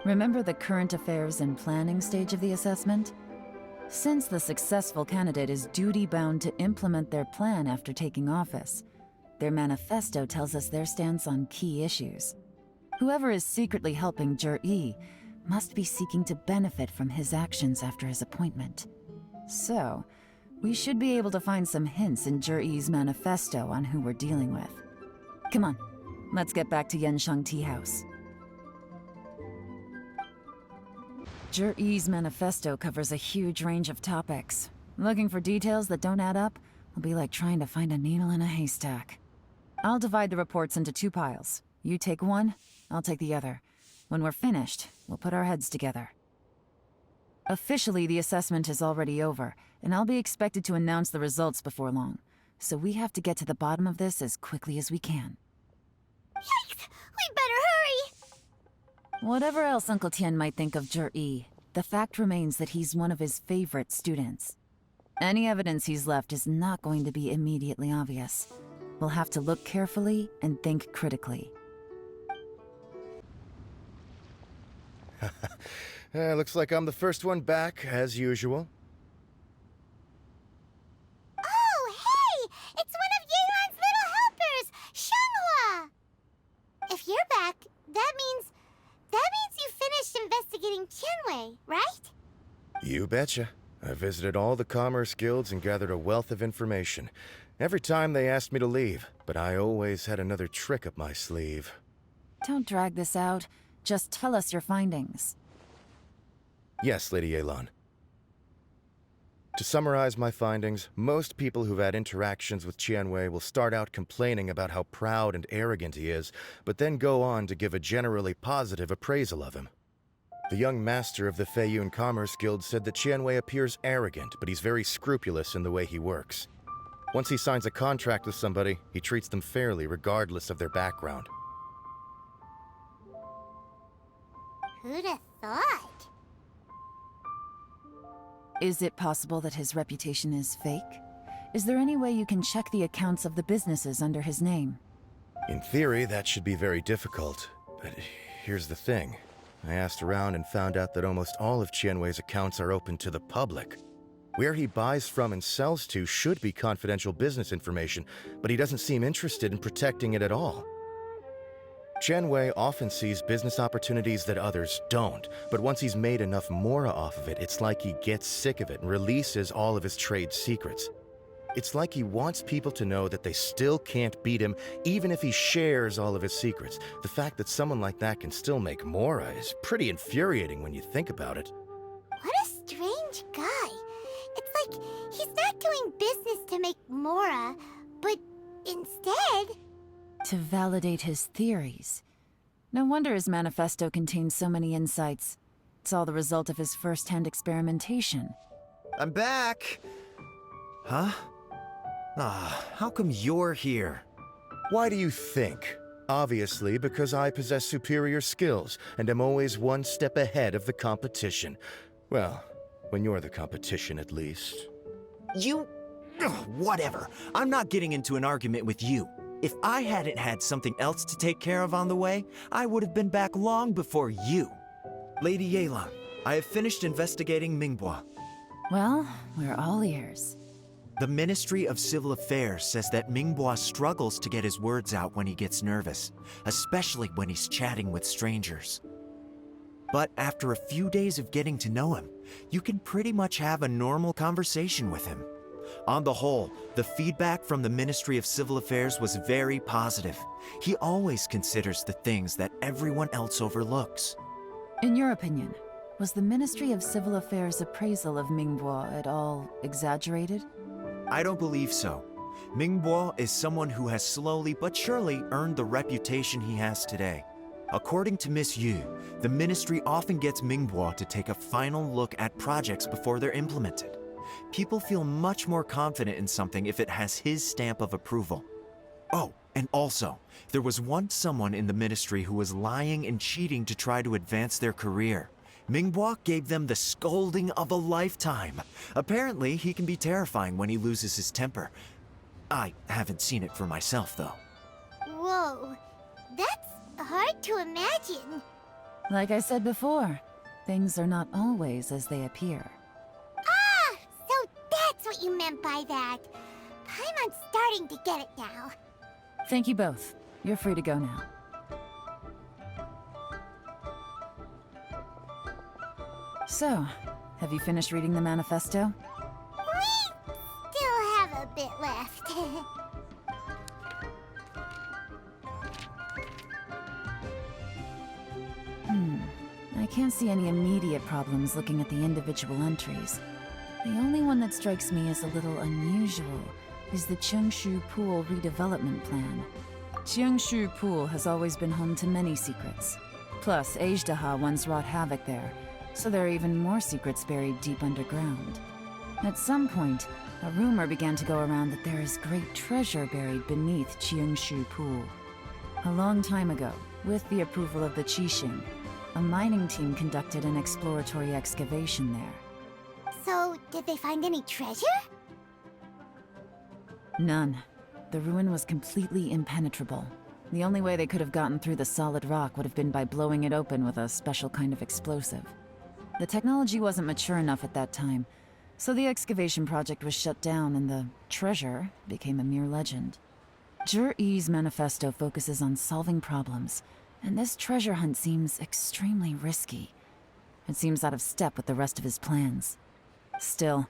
Remember the current affairs and planning stage of the assessment? Since the successful candidate is duty-bound to implement their plan after taking office, their manifesto tells us their stance on key issues. Whoever is secretly helping Jur-E must be seeking to benefit from his actions after his appointment. So, we should be able to find some hints in Jur-E's manifesto on who we're dealing with. Come on, let's get back to Yenshang Tea House. Jur-E's manifesto covers a huge range of topics. Looking for details that don't add up will be like trying to find a needle in a haystack. I'll divide the reports into 2 piles. You take one, I'll take the other. When we're finished, we'll put our heads together. Officially, the assessment is already over, and I'll be expected to announce the results before long. So we have to get to the bottom of this as quickly as we can. Yikes! We better hurry! Whatever else Uncle Tian might think of Jur-E, the fact remains that he's one of his favorite students. Any evidence he's left is not going to be immediately obvious. We'll have to look carefully and think critically. Looks like I'm the first one back, as usual. Oh, hey! It's one of Yelan's little helpers, Shanghua! If you're back, that means you finished investigating Tianwei, right? You betcha. I visited all the commerce guilds and gathered a wealth of information. Every time they asked me to leave, but I always had another trick up my sleeve. Don't drag this out. Just tell us your findings. Yes, Lady Yelan. To summarize my findings, most people who've had interactions with Qianwei will start out complaining about how proud and arrogant he is, but then go on to give a generally positive appraisal of him. The young master of the Feiyun Commerce Guild said that Qianwei appears arrogant, but he's very scrupulous in the way he works. Once he signs a contract with somebody, he treats them fairly regardless of their background. Who'd have thought? Is it possible that his reputation is fake? Is there any way you can check the accounts of the businesses under his name? In theory, that should be very difficult, but here's the thing. I asked around and found out that almost all of Qianwei's accounts are open to the public. Where he buys from and sells to should be confidential business information, but he doesn't seem interested in protecting it at all. Qianwei often sees business opportunities that others don't, but once he's made enough mora off of it, it's like he gets sick of it and releases all of his trade secrets. It's like he wants people to know that they still can't beat him, even if he shares all of his secrets. The fact that someone like that can still make mora is pretty infuriating when you think about it. What a strange guy. It's like he's not doing business to make mora, but instead... To validate his theories. No wonder his manifesto contains so many insights. It's all the result of his first-hand experimentation. I'm back! Huh? How come you're here? Why do you think? Obviously, because I possess superior skills and am always one step ahead of the competition. Well, when you're the competition, at least. You... Ugh, whatever. I'm not getting into an argument with you. If I hadn't had something else to take care of on the way, I would have been back long before you. Lady Yelan, I have finished investigating Mingbois. Well, we're all ears. The Ministry of Civil Affairs says that Mingbois struggles to get his words out when he gets nervous, especially when he's chatting with strangers. But after a few days of getting to know him, you can pretty much have a normal conversation with him. On the whole, the feedback from the Ministry of Civil Affairs was very positive. He always considers the things that everyone else overlooks. In your opinion, was the Ministry of Civil Affairs' appraisal of Mingbois at all exaggerated? I don't believe so. Mingbois is someone who has slowly but surely earned the reputation he has today. According to Miss Yu, the Ministry often gets Mingbois to take a final look at projects before they're implemented. People feel much more confident in something if it has his stamp of approval. Oh, and also, there was once someone in the Ministry who was lying and cheating to try to advance their career. Mingbois gave them the scolding of a lifetime. Apparently, he can be terrifying when he loses his temper. I haven't seen it for myself, though. Whoa, that's hard to imagine. Like I said before, things are not always as they appear. Ah, so that's what you meant by that. Paimon's starting to get it now. Thank you both. You're free to go now. So, have you finished reading the manifesto? We still have a bit left. I can't see any immediate problems looking at the individual entries. The only one that strikes me as a little unusual is the Cheongshu Pool redevelopment plan. Cheongshu Pool has always been home to many secrets. Plus, Ajdaha once wrought havoc there, so there are even more secrets buried deep underground. At some point, a rumor began to go around that there is great treasure buried beneath Cheongshu Pool. A long time ago, with the approval of the Qixing, a mining team conducted an exploratory excavation there. So, did they find any treasure? None. The ruin was completely impenetrable. The only way they could have gotten through the solid rock would have been by blowing it open with a special kind of explosive. The technology wasn't mature enough at that time, so the excavation project was shut down and the treasure became a mere legend. Zhi-Yi's manifesto focuses on solving problems, and this treasure hunt seems extremely risky. It seems out of step with the rest of his plans. Still,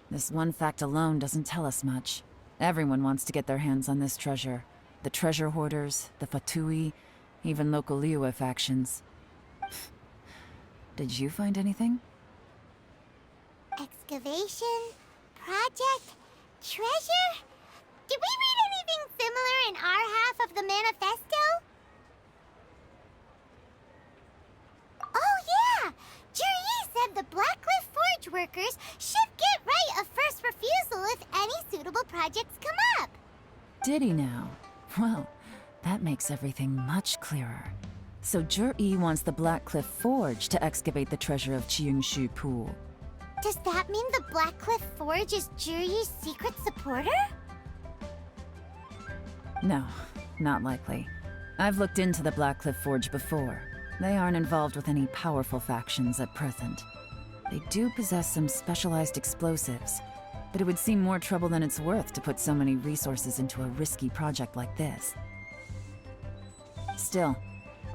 this one fact alone doesn't tell us much. Everyone wants to get their hands on this treasure. The treasure hoarders, the Fatui, even local Liyue factions. Did you find anything? Excavation? Project Treasure? Did we read anything similar in our half of the manifesto? Oh yeah! Juri said the Blackcliff Forge workers should get right of first refusal if any suitable projects come up. Did he now? Well, that makes everything much clearer. So Juri wants the Blackcliff Forge to excavate the treasure of Qingshu Pool. Does that mean the Blackcliff Forge is Juri's secret supporter? No, not likely. I've looked into the Blackcliff Forge before. They aren't involved with any powerful factions at present. They do possess some specialized explosives, but it would seem more trouble than it's worth to put so many resources into a risky project like this. Still,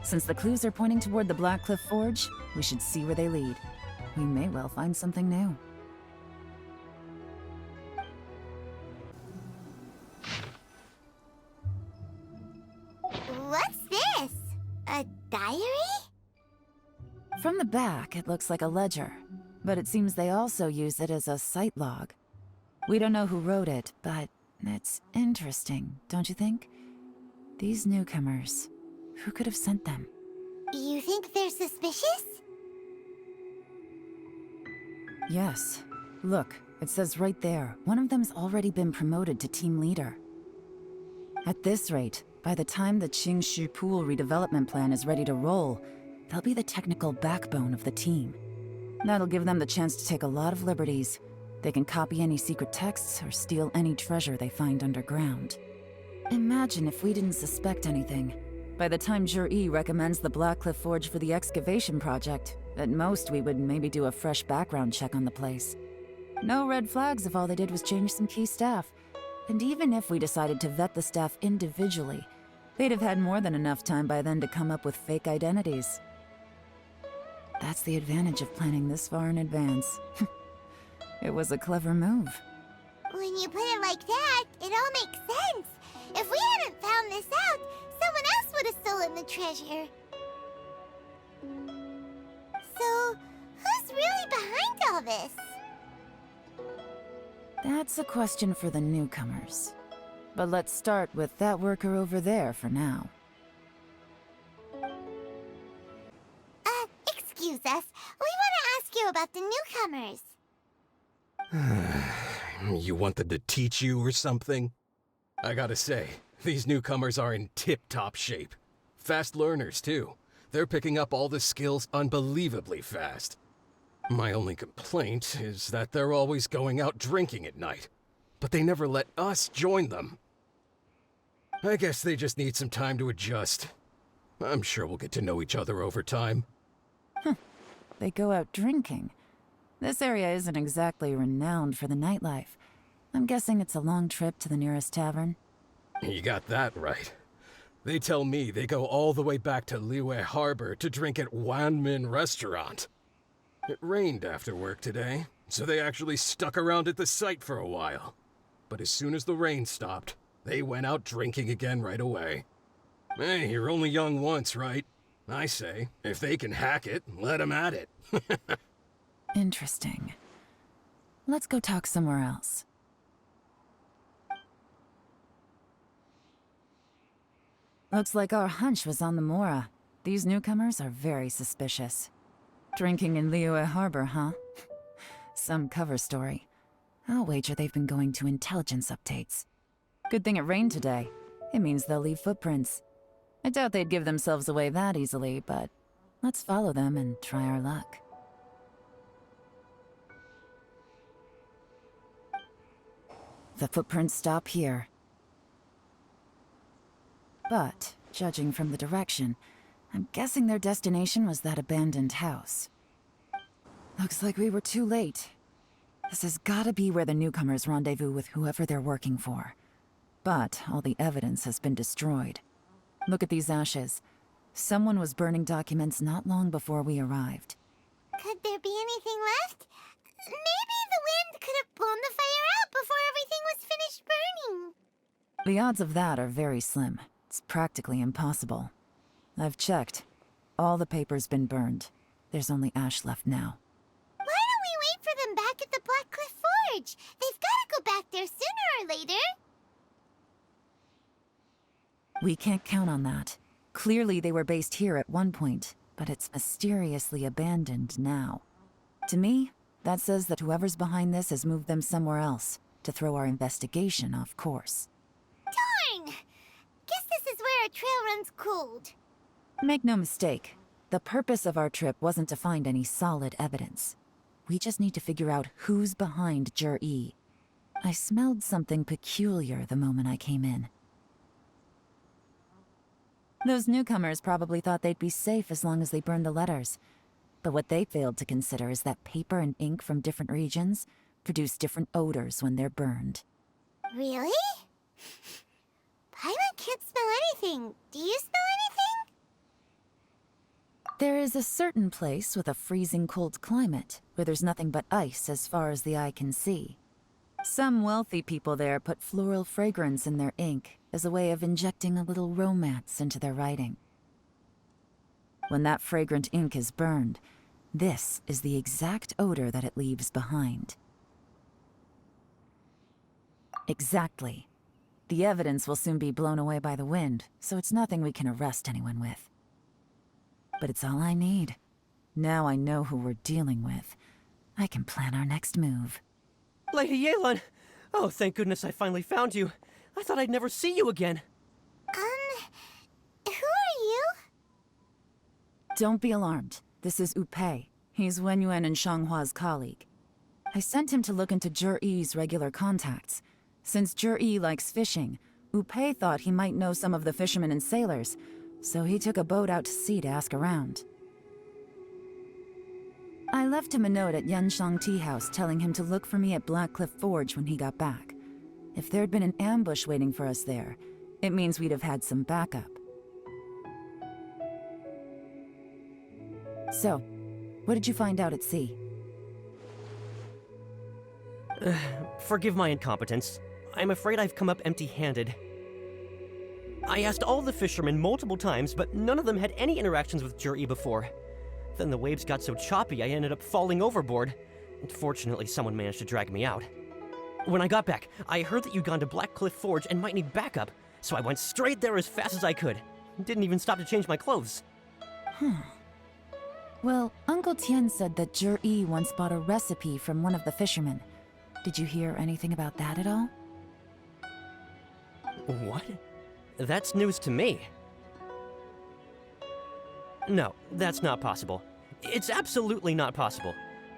since the clues are pointing toward the Blackcliff Forge, we should see where they lead. We may well find something new. What's this? A diary? From the back, it looks like a ledger, but it seems they also use it as a site log. We don't know who wrote it, but it's interesting, don't you think? These newcomers, who could have sent them? You think they're suspicious? Yes. Look, it says right there, one of them's already been promoted to team leader. At this rate, by the time the Qingshu Pool redevelopment plan is ready to roll, they'll be the technical backbone of the team. That'll give them the chance to take a lot of liberties. They can copy any secret texts or steal any treasure they find underground. Imagine if we didn't suspect anything. By the time Juri recommends the Blackcliff Forge for the excavation project, at most we would maybe do a fresh background check on the place. No red flags if all they did was change some key staff. And even if we decided to vet the staff individually, they'd have had more than enough time by then to come up with fake identities. That's the advantage of planning this far in advance. It was a clever move. When you put it like that, it all makes sense. If we hadn't found this out, someone else would have stolen the treasure. So, who's really behind all this? That's a question for the newcomers. But let's start with that worker over there for now. Excuse us. We want to ask you about the newcomers. You want them to teach you or something? I gotta say, these newcomers are in tip-top shape. Fast learners, too. They're picking up all the skills unbelievably fast. My only complaint is that they're always going out drinking at night, but they never let us join them. I guess they just need some time to adjust. I'm sure we'll get to know each other over time. They go out drinking. This area isn't exactly renowned for the nightlife. I'm guessing it's a long trip to the nearest tavern. You got that right. They tell me they go all the way back to Liyue Harbor to drink at Wanmin Restaurant. It rained after work today, so they actually stuck around at the site for a while. But as soon as the rain stopped, they went out drinking again right away. Hey, you're only young once, right? I say, if they can hack it, let them at it. Interesting. Let's go talk somewhere else. Looks like our hunch was on the Mora. These newcomers are very suspicious. Drinking in Liyue Harbor, huh? Some cover story. I'll wager they've been going to intelligence updates. Good thing it rained today. It means they'll leave footprints. I doubt they'd give themselves away that easily, but let's follow them and try our luck. The footprints stop here. But, judging from the direction, I'm guessing their destination was that abandoned house. Looks like we were too late. This has gotta be where the newcomers rendezvous with whoever they're working for. But all the evidence has been destroyed. Look at these ashes. Someone was burning documents not long before we arrived. Could there be anything left? Maybe the wind could have blown the fire out before everything was finished burning. The odds of that are very slim. It's practically impossible. I've checked. All the paper's been burned. There's only ash left now. Why don't we wait for them back at the Blackcliff Forge? They've later. We can't count on that. Clearly they were based here at one point, but it's mysteriously abandoned now. To me, that says that whoever's behind this has moved them somewhere else, to throw our investigation off course. Darn! Guess this is where our trail runs cold. Make no mistake, the purpose of our trip wasn't to find any solid evidence. We just need to figure out who's behind Jur-E. I smelled something peculiar the moment I came in. Those newcomers probably thought they'd be safe as long as they burned the letters. But what they failed to consider is that paper and ink from different regions produce different odors when they're burned. Really? Paimon can't smell anything. Do you smell anything? There is a certain place with a freezing cold climate where there's nothing but ice as far as the eye can see. Some wealthy people there put floral fragrance in their ink as a way of injecting a little romance into their writing. When that fragrant ink is burned, this is the exact odor that it leaves behind. Exactly. The evidence will soon be blown away by the wind, so it's nothing we can arrest anyone with. But it's all I need. Now I know who we're dealing with. I can plan our next move. Lady Yelan! Oh, thank goodness I finally found you. I thought I'd never see you again. Who are you? Don't be alarmed. This is Upei. He's Wenyuan and Shanghua's colleague. I sent him to look into Jur-E's regular contacts. Since Jur-E likes fishing, Upei thought he might know some of the fishermen and sailors, so he took a boat out to sea to ask around. I left him a note at Yanshang Tea House telling him to look for me at Blackcliff Forge when he got back. If there'd been an ambush waiting for us there, it means we'd have had some backup. So, what did you find out at sea? Forgive my incompetence. I'm afraid I've come up empty-handed. I asked all the fishermen multiple times, but none of them had any interactions with Jur-E before. Then the waves got so choppy I ended up falling overboard. Fortunately, someone managed to drag me out. When I got back, I heard that you'd gone to Blackcliff Forge and might need backup, so I went straight there as fast as I could. Didn't even stop to change my clothes. Well, Uncle Tien said that Jur-E once bought a recipe from one of the fishermen. Did you hear anything about that at all? What? That's news to me. No, that's not possible. It's absolutely not possible.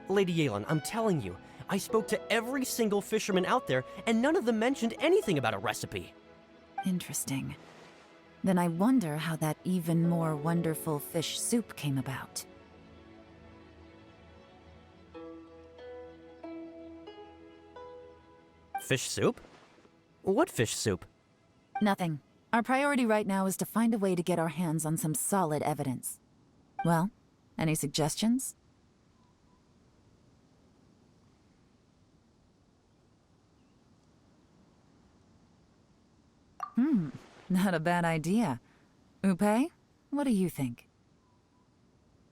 Lady Yelan, I'm telling you, I spoke to every single fisherman out there, and none of them mentioned anything about a recipe. Interesting. Then I wonder how that even more wonderful fish soup came about. Fish soup? What fish soup? Nothing. Our priority right now is to find a way to get our hands on some solid evidence. Well, any suggestions? Not a bad idea. Upei, what do you think?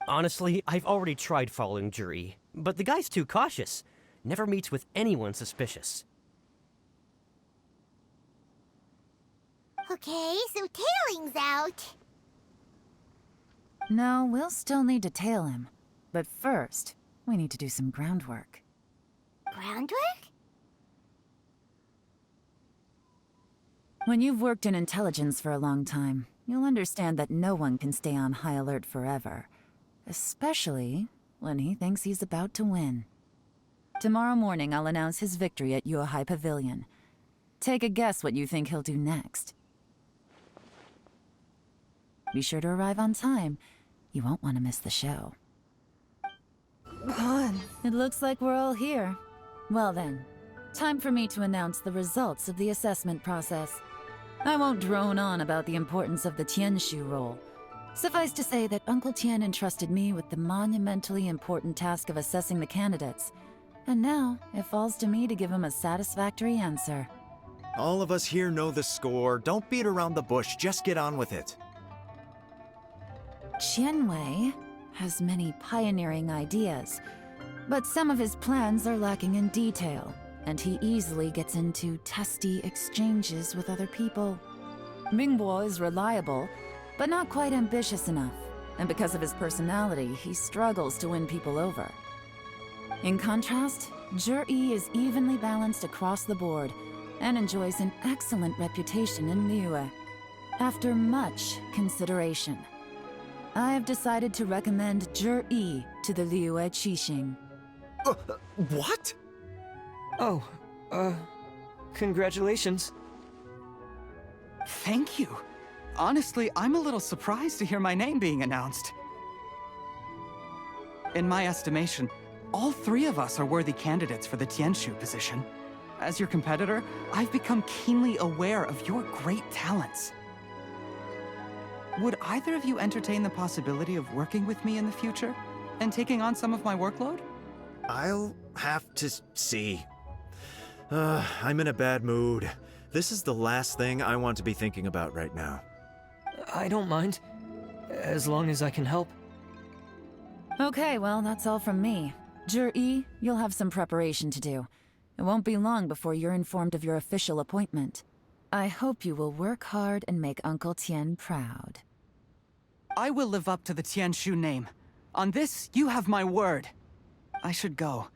Honestly, I've already tried following Jur-E, but the guy's too cautious. Never meets with anyone suspicious. Okay, so tailing's out. No, we'll still need to tail him. But first, we need to do some groundwork. Groundwork? When you've worked in intelligence for a long time, you'll understand that no one can stay on high alert forever. Especially when he thinks he's about to win. Tomorrow morning, I'll announce his victory at Yuehai Pavilion. Take a guess what you think he'll do next. Be sure to arrive on time. You won't want to miss the show. It looks like we're all here. Well then, time for me to announce the results of the assessment process. I won't drone on about the importance of the Tianshu role. Suffice to say that Uncle Tien entrusted me with the monumentally important task of assessing the candidates. And now, it falls to me to give him a satisfactory answer. All of us here know the score. Don't beat around the bush, just get on with it. Qianwei has many pioneering ideas, but some of his plans are lacking in detail. and he easily gets into testy exchanges with other people. Mingbo is reliable, but not quite ambitious enough, and because of his personality, he struggles to win people over. In contrast, Zhi is evenly balanced across the board and enjoys an excellent reputation in Liyue. After much consideration, I have decided to recommend Zhi to the Liyue Qixing. What? Oh, congratulations. Thank you. Honestly, I'm a little surprised to hear my name being announced. In my estimation, all three of us are worthy candidates for the Tianshu position. As your competitor, I've become keenly aware of your great talents. Would either of you entertain the possibility of working with me in the future and taking on some of my workload? I'll have to see. I'm in a bad mood. This is the last thing I want to be thinking about right now. I don't mind, as long as I can help. Okay, well, that's all from me. Zhi, you'll have some preparation to do. It won't be long before you're informed of your official appointment. I hope you will work hard and make Uncle Tien proud. I will live up to the Tianshu name. On this, you have my word. I should go.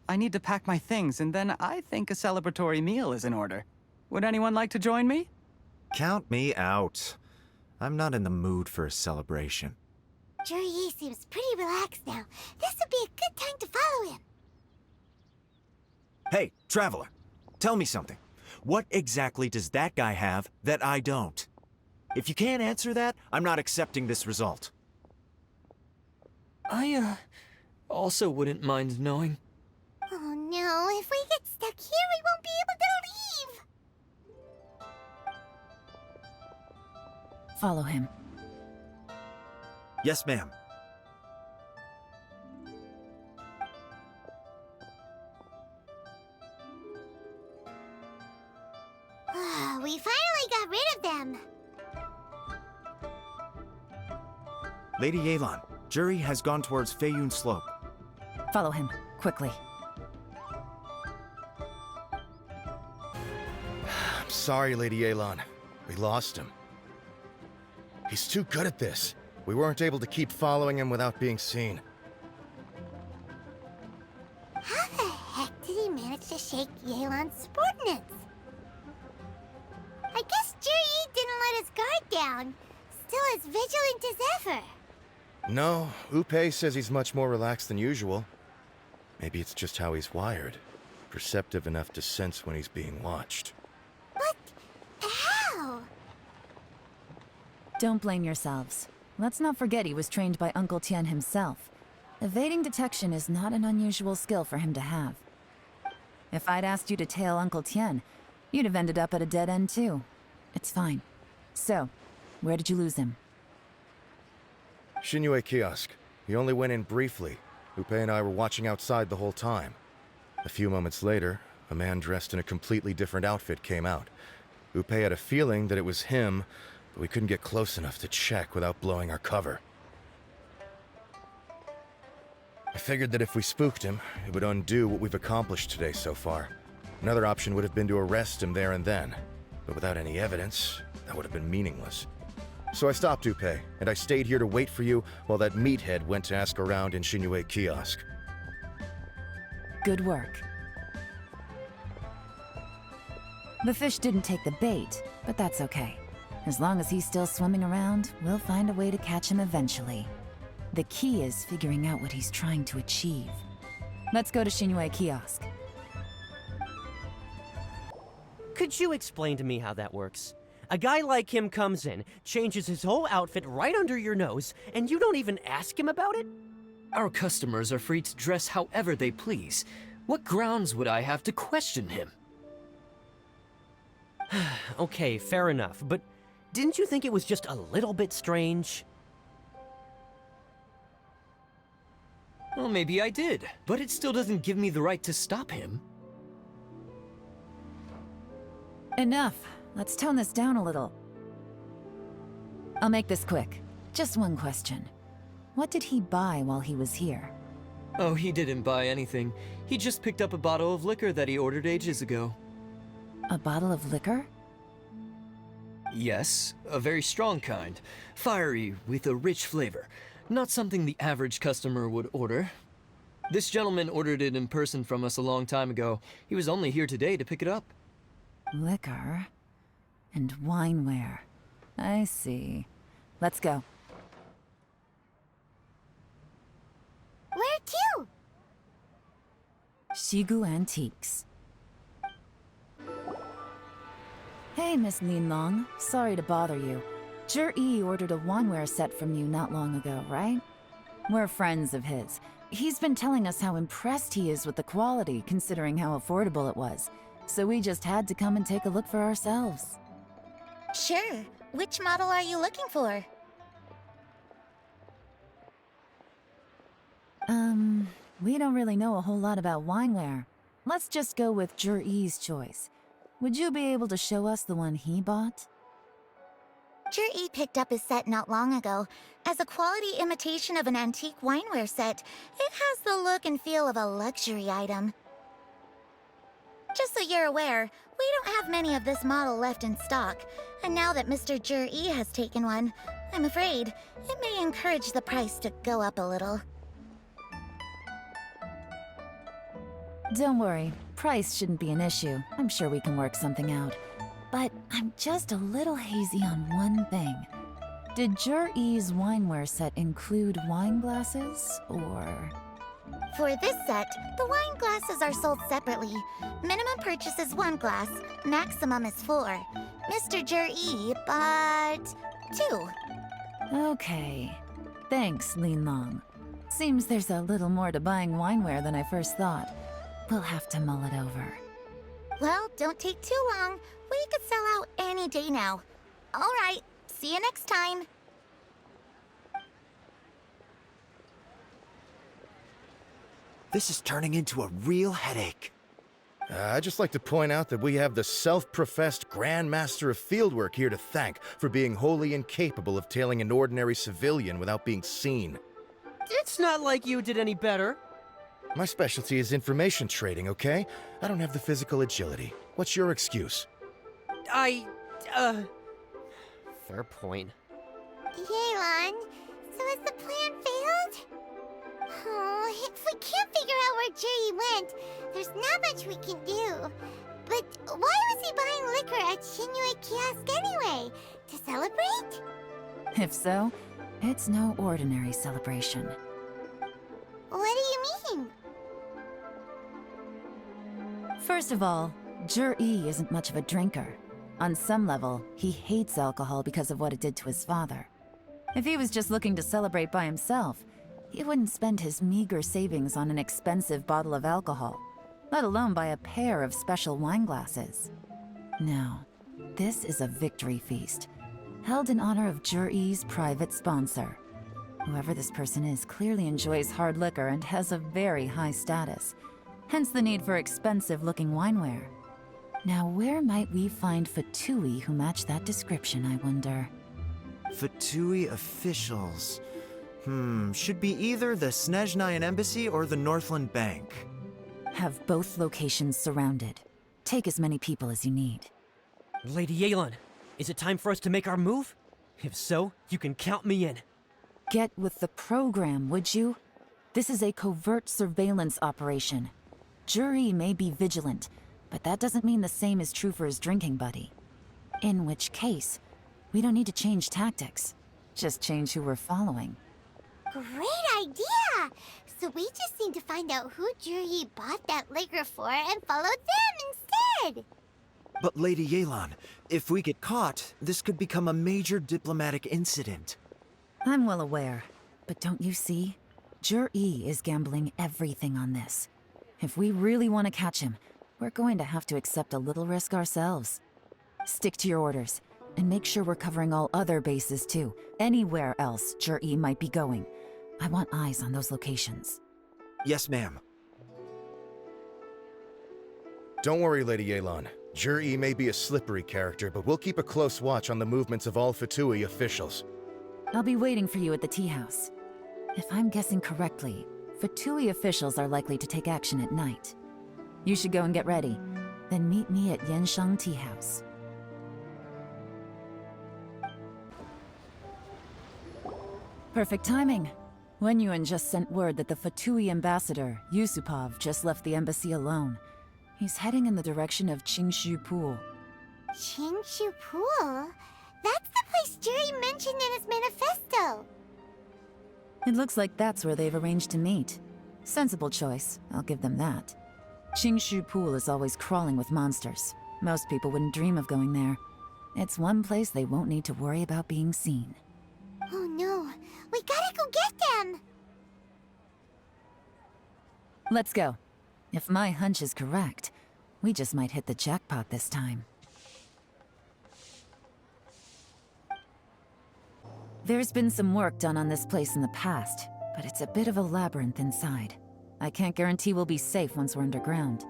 I need to pack my things, and then I think a celebratory meal is in order. Would anyone like to join me? Count me out. I'm not in the mood for a celebration. Zhi seems pretty relaxed now. This would be a good time to follow him. Hey, Traveler, tell me something. What exactly does that guy have that I don't? If you can't answer that, I'm not accepting this result. I, also wouldn't mind knowing. Oh no, if we get stuck here, we won't be able to leave! Follow him. Yes, ma'am. We finally got rid of them. Lady Yelan, Zhi has gone towards Feiyun Slope. Follow him, quickly. I'm sorry, Lady Yelan. We lost him. He's too good at this. We weren't able to keep following him without being seen. How the heck did he manage to shake Yelan's subordinates? I guess Zhi didn't let his guard down. Still as vigilant as ever. No, Upei says he's much more relaxed than usual. Maybe it's just how he's wired. Perceptive enough to sense when he's being watched. But how? Don't blame yourselves. Let's not forget he was trained by Uncle Tien himself. Evading detection is not an unusual skill for him to have. If I'd asked you to tail Uncle Tien, you'd have ended up at a dead end too. It's fine. So, where did you lose him? Xinyue Kiosk. He only went in briefly. Upei and I were watching outside the whole time. A few moments later, a man dressed in a completely different outfit came out. Upei had a feeling that it was him, but we couldn't get close enough to check without blowing our cover. I figured that if we spooked him, it would undo what we've accomplished today so far. Another option would have been to arrest him there and then, but without any evidence, that would have been meaningless. So I stopped Upei, and I stayed here to wait for you while that meathead went to ask around in Xinyue Kiosk. Good work. The fish didn't take the bait, but that's okay. As long as he's still swimming around, we'll find a way to catch him eventually. The key is figuring out what he's trying to achieve. Let's go to Xinyue Kiosk. Could you explain to me how that works? A guy like him comes in, changes his whole outfit right under your nose, and you don't even ask him about it? Our customers are free to dress however they please. What grounds would I have to question him? Okay, fair enough, but didn't you think it was just a little bit strange? Well, maybe I did, but it still doesn't give me the right to stop him. Enough. Let's tone this down a little. I'll make this quick. Just one question. What did he buy while he was here? Oh, he didn't buy anything. He just picked up a bottle of liquor that he ordered ages ago. A bottle of liquor? Yes, a very strong kind. Fiery, with a rich flavor. Not something the average customer would order. This gentleman ordered it in person from us a long time ago. He was only here today to pick it up. Liquor and wineware. I see. Let's go. Where to? Shigu Antiques. Hey, Miss Linlong. Sorry to bother you. Zhi ordered a wineware set from you not long ago, right? We're friends of his. He's been telling us how impressed he is with the quality, considering how affordable it was. So we just had to come and take a look for ourselves. Sure. Which model are you looking for? We don't really know a whole lot about wineware. Let's just go with Zhi's choice. Would you be able to show us the one he bought? Zhi picked up his set not long ago. As a quality imitation of an antique wineware set, it has the look and feel of a luxury item. Just so you're aware, we don't have many of this model left in stock, and now that Mr. Zhi has taken one, I'm afraid it may encourage the price to go up a little. Don't worry, price shouldn't be an issue. I'm sure we can work something out. But I'm just a little hazy on one thing. Did Zhi's wineware set include wine glasses, or...? For this set, the wine glasses are sold separately. Minimum purchase is 1 glass, maximum is 4. Mr. Zhi bought 2. Okay. Thanks, Linlong. Seems there's a little more to buying wineware than I first thought. We'll have to mull it over. Well, don't take too long. We could sell out any day now. All right, see you next time. This is turning into a real headache. I'd just like to point out that we have the self-professed Grand Master of Fieldwork here to thank for being wholly incapable of tailing an ordinary civilian without being seen. It's not like you did any better. My specialty is information trading, okay? I don't have the physical agility. What's your excuse? Fair point. Yelan, so has the plan failed? Oh, if we can't figure out where Jerry went, there's not much we can do. But why was he buying liquor at Shinue Kiosk anyway? To celebrate? If so, it's no ordinary celebration. What do you mean? First of all, Zhi isn't much of a drinker. On some level, he hates alcohol because of what it did to his father. If he was just looking to celebrate by himself, he wouldn't spend his meager savings on an expensive bottle of alcohol, let alone buy a pair of special wine glasses. No, this is a victory feast, held in honor of Zhi's private sponsor. Whoever this person is clearly enjoys hard liquor and has a very high status, hence the need for expensive-looking wineware. Now, where might we find Fatui who match that description, I wonder? Fatui officials. Should be either the Snezhnayan Embassy or the Northland Bank. Have both locations surrounded. Take as many people as you need. Lady Yelan, is it time for us to make our move? If so, you can count me in. Get with the program, would you? This is a covert surveillance operation. Zhi may be vigilant, but that doesn't mean the same is true for his drinking buddy. In which case, we don't need to change tactics. Just change who we're following. Great idea! So we just need to find out who Jerry bought that liquor for and follow them instead! But Lady Yelan, if we get caught, this could become a major diplomatic incident. I'm well aware, but don't you see? Zhi is gambling everything on this. If we really want to catch him, we're going to have to accept a little risk ourselves. Stick to your orders, and make sure we're covering all other bases too. Anywhere else Zhi might be going. I want eyes on those locations. Yes, ma'am. Don't worry, Lady Yelan. Zhi may be a slippery character, but we'll keep a close watch on the movements of all Fatui officials. I'll be waiting for you at the tea house. If I'm guessing correctly, Fatui officials are likely to take action at night. You should go and get ready. Then meet me at Yenshang Tea House. Perfect timing. Wenyuan just sent word that the Fatui ambassador, Yusupov, just left the embassy alone. He's heading in the direction of Qingshu Pool. Qingshu Pool? That's the place Jerry mentioned in his manifesto. It looks like that's where they've arranged to meet. Sensible choice, I'll give them that. Qingshu Pool is always crawling with monsters. Most people wouldn't dream of going there. It's one place they won't need to worry about being seen. Oh no, we gotta go get them! Let's go. If my hunch is correct, we just might hit the jackpot this time. There's been some work done on this place in the past, but it's a bit of a labyrinth inside. I can't guarantee we'll be safe once we're underground.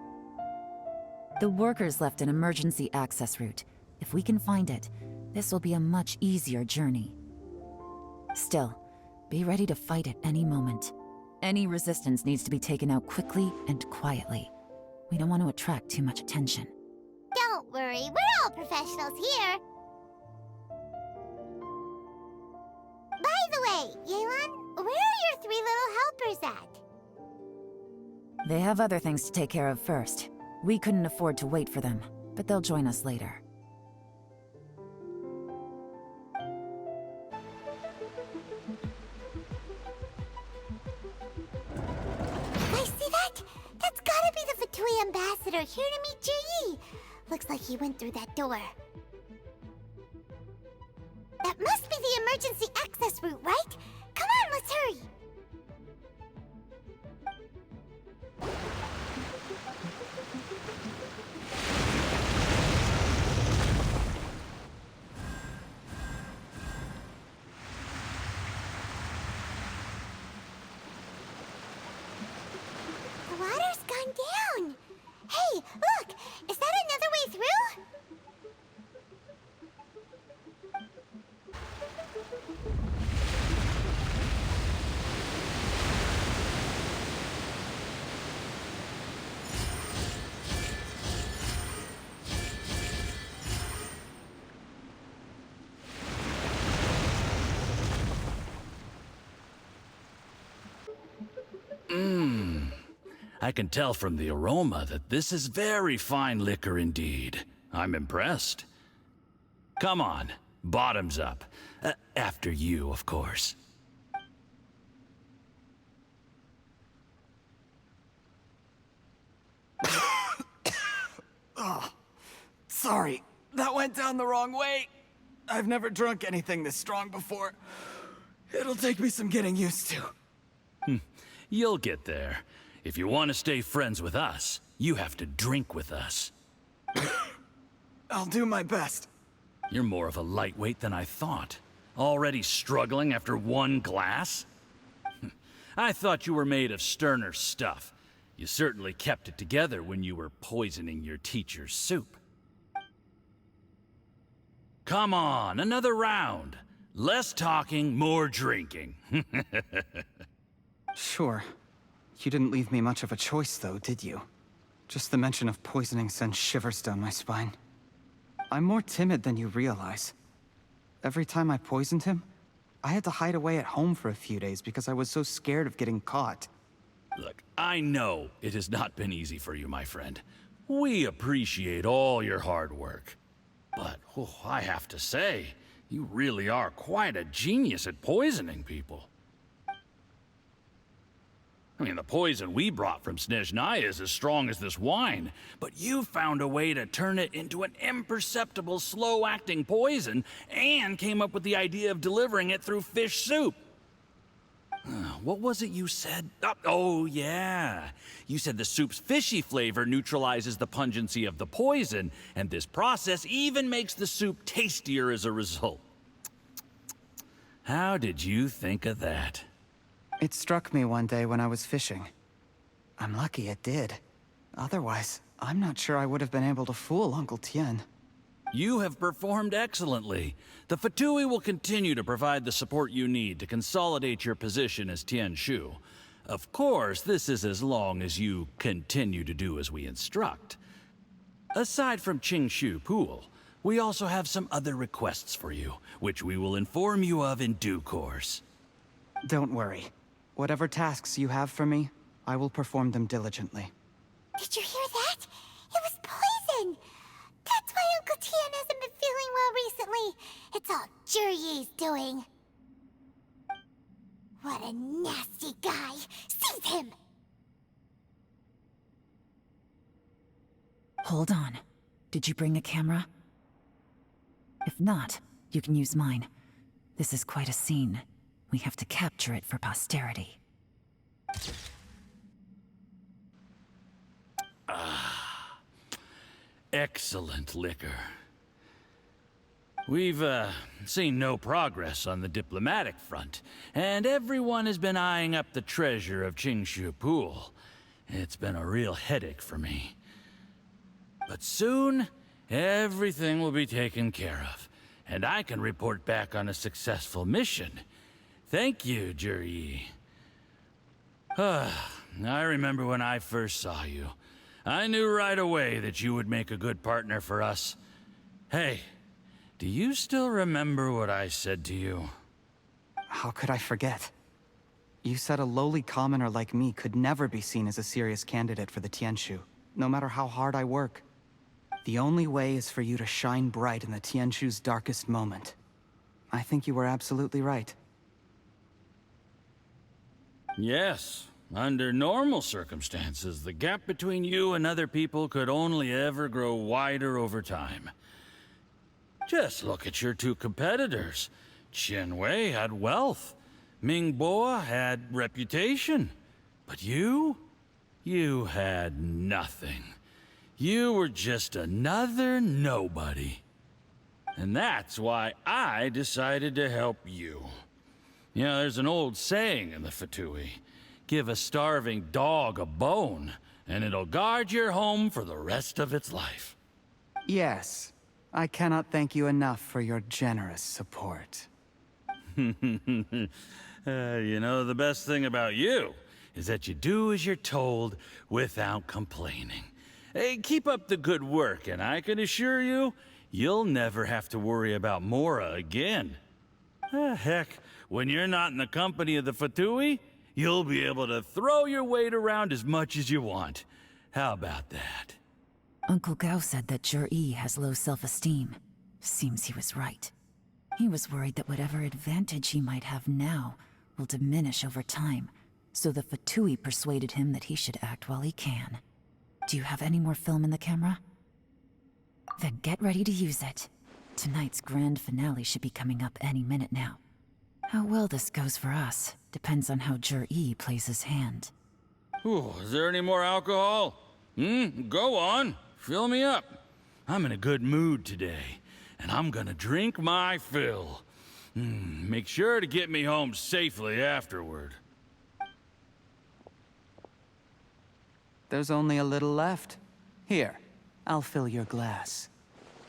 The workers left an emergency access route. If we can find it, this will be a much easier journey. Still, be ready to fight at any moment. Any resistance needs to be taken out quickly and quietly. We don't want to attract too much attention. Don't worry, we're all professionals here. By the way, Yelan, where are your 3 little helpers at? They have other things to take care of first. We couldn't afford to wait for them, but they'll join us later. Guys, see that? That's gotta be the Fatui ambassador here to meet Ji. Looks like he went through that door. That must be the emergency access route, right? Come on, let's hurry! The water's gone down! Hey, look! Is that another way through? I can tell from the aroma that this is very fine liquor indeed. I'm impressed. Come on, bottoms up. After you, of course. Oh, sorry. That went down the wrong way. I've never drunk anything this strong before. It'll take me some getting used to. You'll get there. If you want to stay friends with us, you have to drink with us. I'll do my best. You're more of a lightweight than I thought. Already struggling after 1 glass? I thought you were made of sterner stuff. You certainly kept it together when you were poisoning your teacher's soup. Come on, another round. Less talking, more drinking. Sure. You didn't leave me much of a choice, though, did you? Just the mention of poisoning sends shivers down my spine. I'm more timid than you realize. Every time I poisoned him, I had to hide away at home for a few days because I was so scared of getting caught. Look, I know it has not been easy for you, my friend. We appreciate all your hard work. But, I have to say, you really are quite a genius at poisoning people. I mean, the poison we brought from Snezhnaya is as strong as this wine, but you found a way to turn it into an imperceptible, slow-acting poison, and came up with the idea of delivering it through fish soup. What was it you said? Oh, yeah. You said the soup's fishy flavor neutralizes the pungency of the poison, and this process even makes the soup tastier as a result. How did you think of that? It struck me one day when I was fishing. I'm lucky it did. Otherwise, I'm not sure I would have been able to fool Uncle Tien. You have performed excellently. The Fatui will continue to provide the support you need to consolidate your position as Tian Shu. Of course, this is as long as you continue to do as we instruct. Aside from Qingshu Pool, we also have some other requests for you, which we will inform you of in due course. Don't worry. Whatever tasks you have for me, I will perform them diligently. Did you hear that? It was poison! That's why Uncle Tian hasn't been feeling well recently. It's all Jurye's doing. What a nasty guy! Seize him! Hold on. Did you bring a camera? If not, you can use mine. This is quite a scene. We have to capture it for posterity. Excellent liquor. We've, seen no progress on the diplomatic front, and everyone has been eyeing up the treasure of Qingshu Pool. It's been a real headache for me. But soon, everything will be taken care of, and I can report back on a successful mission. Thank you, Jurye. I remember when I first saw you. I knew right away that you would make a good partner for us. Hey, do you still remember what I said to you? How could I forget? You said a lowly commoner like me could never be seen as a serious candidate for the Tianshu, no matter how hard I work. The only way is for you to shine bright in the Tianshu's darkest moment. I think you were absolutely right. Yes. Under normal circumstances, the gap between you and other people could only ever grow wider over time. Just look at your two competitors. Qianwei had wealth. Mingboa had reputation. But you had nothing. You were just another nobody. And that's why I decided to help you. You know, there's an old saying in the Fatui. Give a starving dog a bone, and it'll guard your home for the rest of its life. Yes. I cannot thank you enough for your generous support. You know, the best thing about you is that you do as you're told without complaining. Hey, keep up the good work, and I can assure you, you'll never have to worry about Mora again. Heck, when you're not in the company of the Fatui, you'll be able to throw your weight around as much as you want. How about that? Uncle Gao said that Jurye has low self-esteem. Seems he was right. He was worried that whatever advantage he might have now will diminish over time, so the Fatui persuaded him that he should act while he can. Do you have any more film in the camera? Then get ready to use it. Tonight's grand finale should be coming up any minute now. How well this goes for us depends on how Jurye plays his hand. Ooh, is there any more alcohol? Go on. Fill me up. I'm in a good mood today, and I'm gonna drink my fill. Make sure to get me home safely afterward. There's only a little left. Here, I'll fill your glass.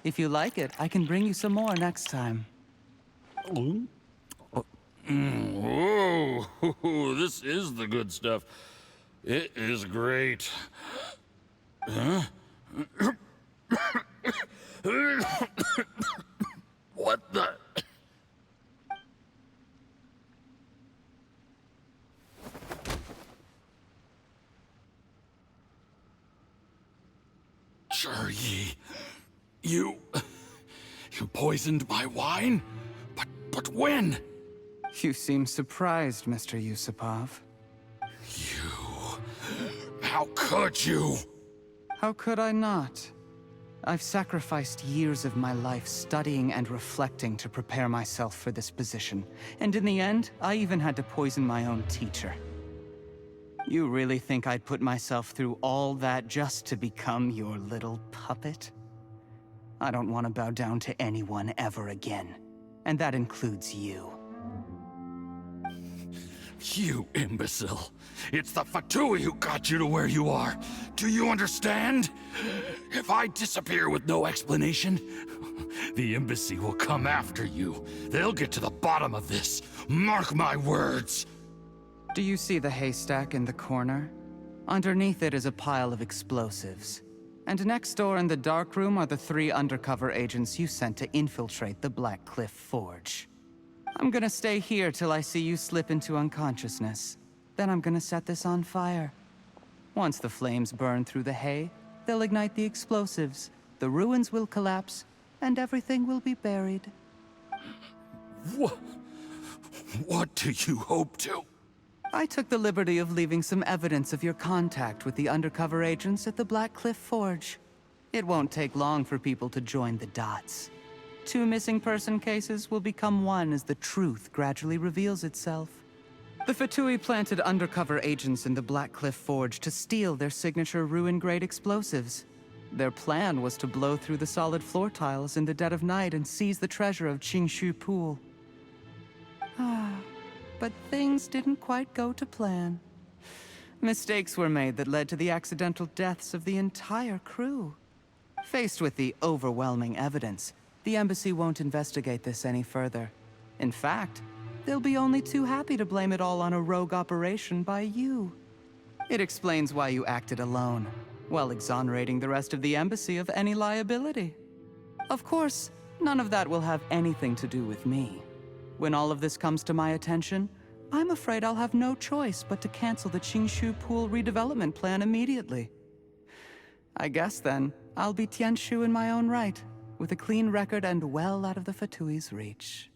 If you like it, I can bring you some more next time. Whoa, this is the good stuff. It is great. Huh? What the? Jurye, you poisoned my wine? But when? You seem surprised, Mr. Yusupov. How could you? How could I not? I've sacrificed years of my life studying and reflecting to prepare myself for this position. And in the end, I even had to poison my own teacher. You really think I'd put myself through all that just to become your little puppet? I don't want to bow down to anyone ever again. And that includes you. You imbecile. It's the Fatui who got you to where you are. Do you understand? If I disappear with no explanation, the embassy will come after you. They'll get to the bottom of this. Mark my words. Do you see the haystack in the corner? Underneath it is a pile of explosives. And next door in the dark room are the 3 undercover agents you sent to infiltrate the Black Cliff Forge. I'm gonna stay here till I see you slip into unconsciousness. Then I'm gonna set this on fire. Once the flames burn through the hay, they'll ignite the explosives, the ruins will collapse, and everything will be buried. What do you hope to? I took the liberty of leaving some evidence of your contact with the undercover agents at the Black Cliff Forge. It won't take long for people to join the dots. 2 missing person cases will become 1 as the truth gradually reveals itself. The Fatui planted undercover agents in the Black Cliff Forge to steal their signature ruin-grade explosives. Their plan was to blow through the solid floor tiles in the dead of night and seize the treasure of Qingshu Pool. But things didn't quite go to plan. Mistakes were made that led to the accidental deaths of the entire crew. Faced with the overwhelming evidence, the embassy won't investigate this any further. In fact, they'll be only too happy to blame it all on a rogue operation by you. It explains why you acted alone, while exonerating the rest of the embassy of any liability. Of course, none of that will have anything to do with me. When all of this comes to my attention, I'm afraid I'll have no choice but to cancel the Qingshu Pool redevelopment plan immediately. I guess then, I'll be Tianshu in my own right, with a clean record and well out of the Fatui's reach.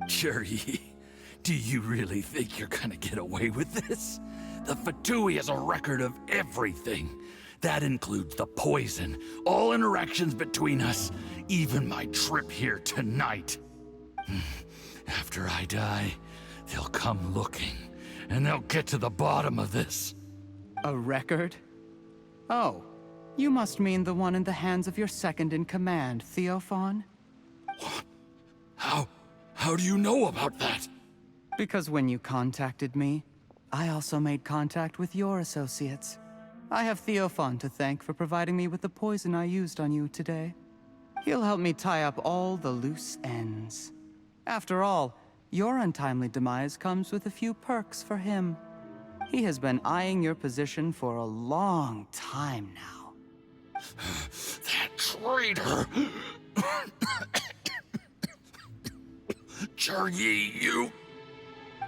Juri, do you really think you're gonna get away with this? The Fatui has a record of everything. That includes the poison, all interactions between us, even my trip here tonight. After I die, they'll come looking, and they'll get to the bottom of this. A record? Oh, you must mean the one in the hands of your second-in-command, Theophan? What? How do you know about that? Because when you contacted me, I also made contact with your associates. I have Theophan to thank for providing me with the poison I used on you today. He'll help me tie up all the loose ends. After all, your untimely demise comes with a few perks for him. He has been eyeing your position for a long time now. That traitor! Juri, you...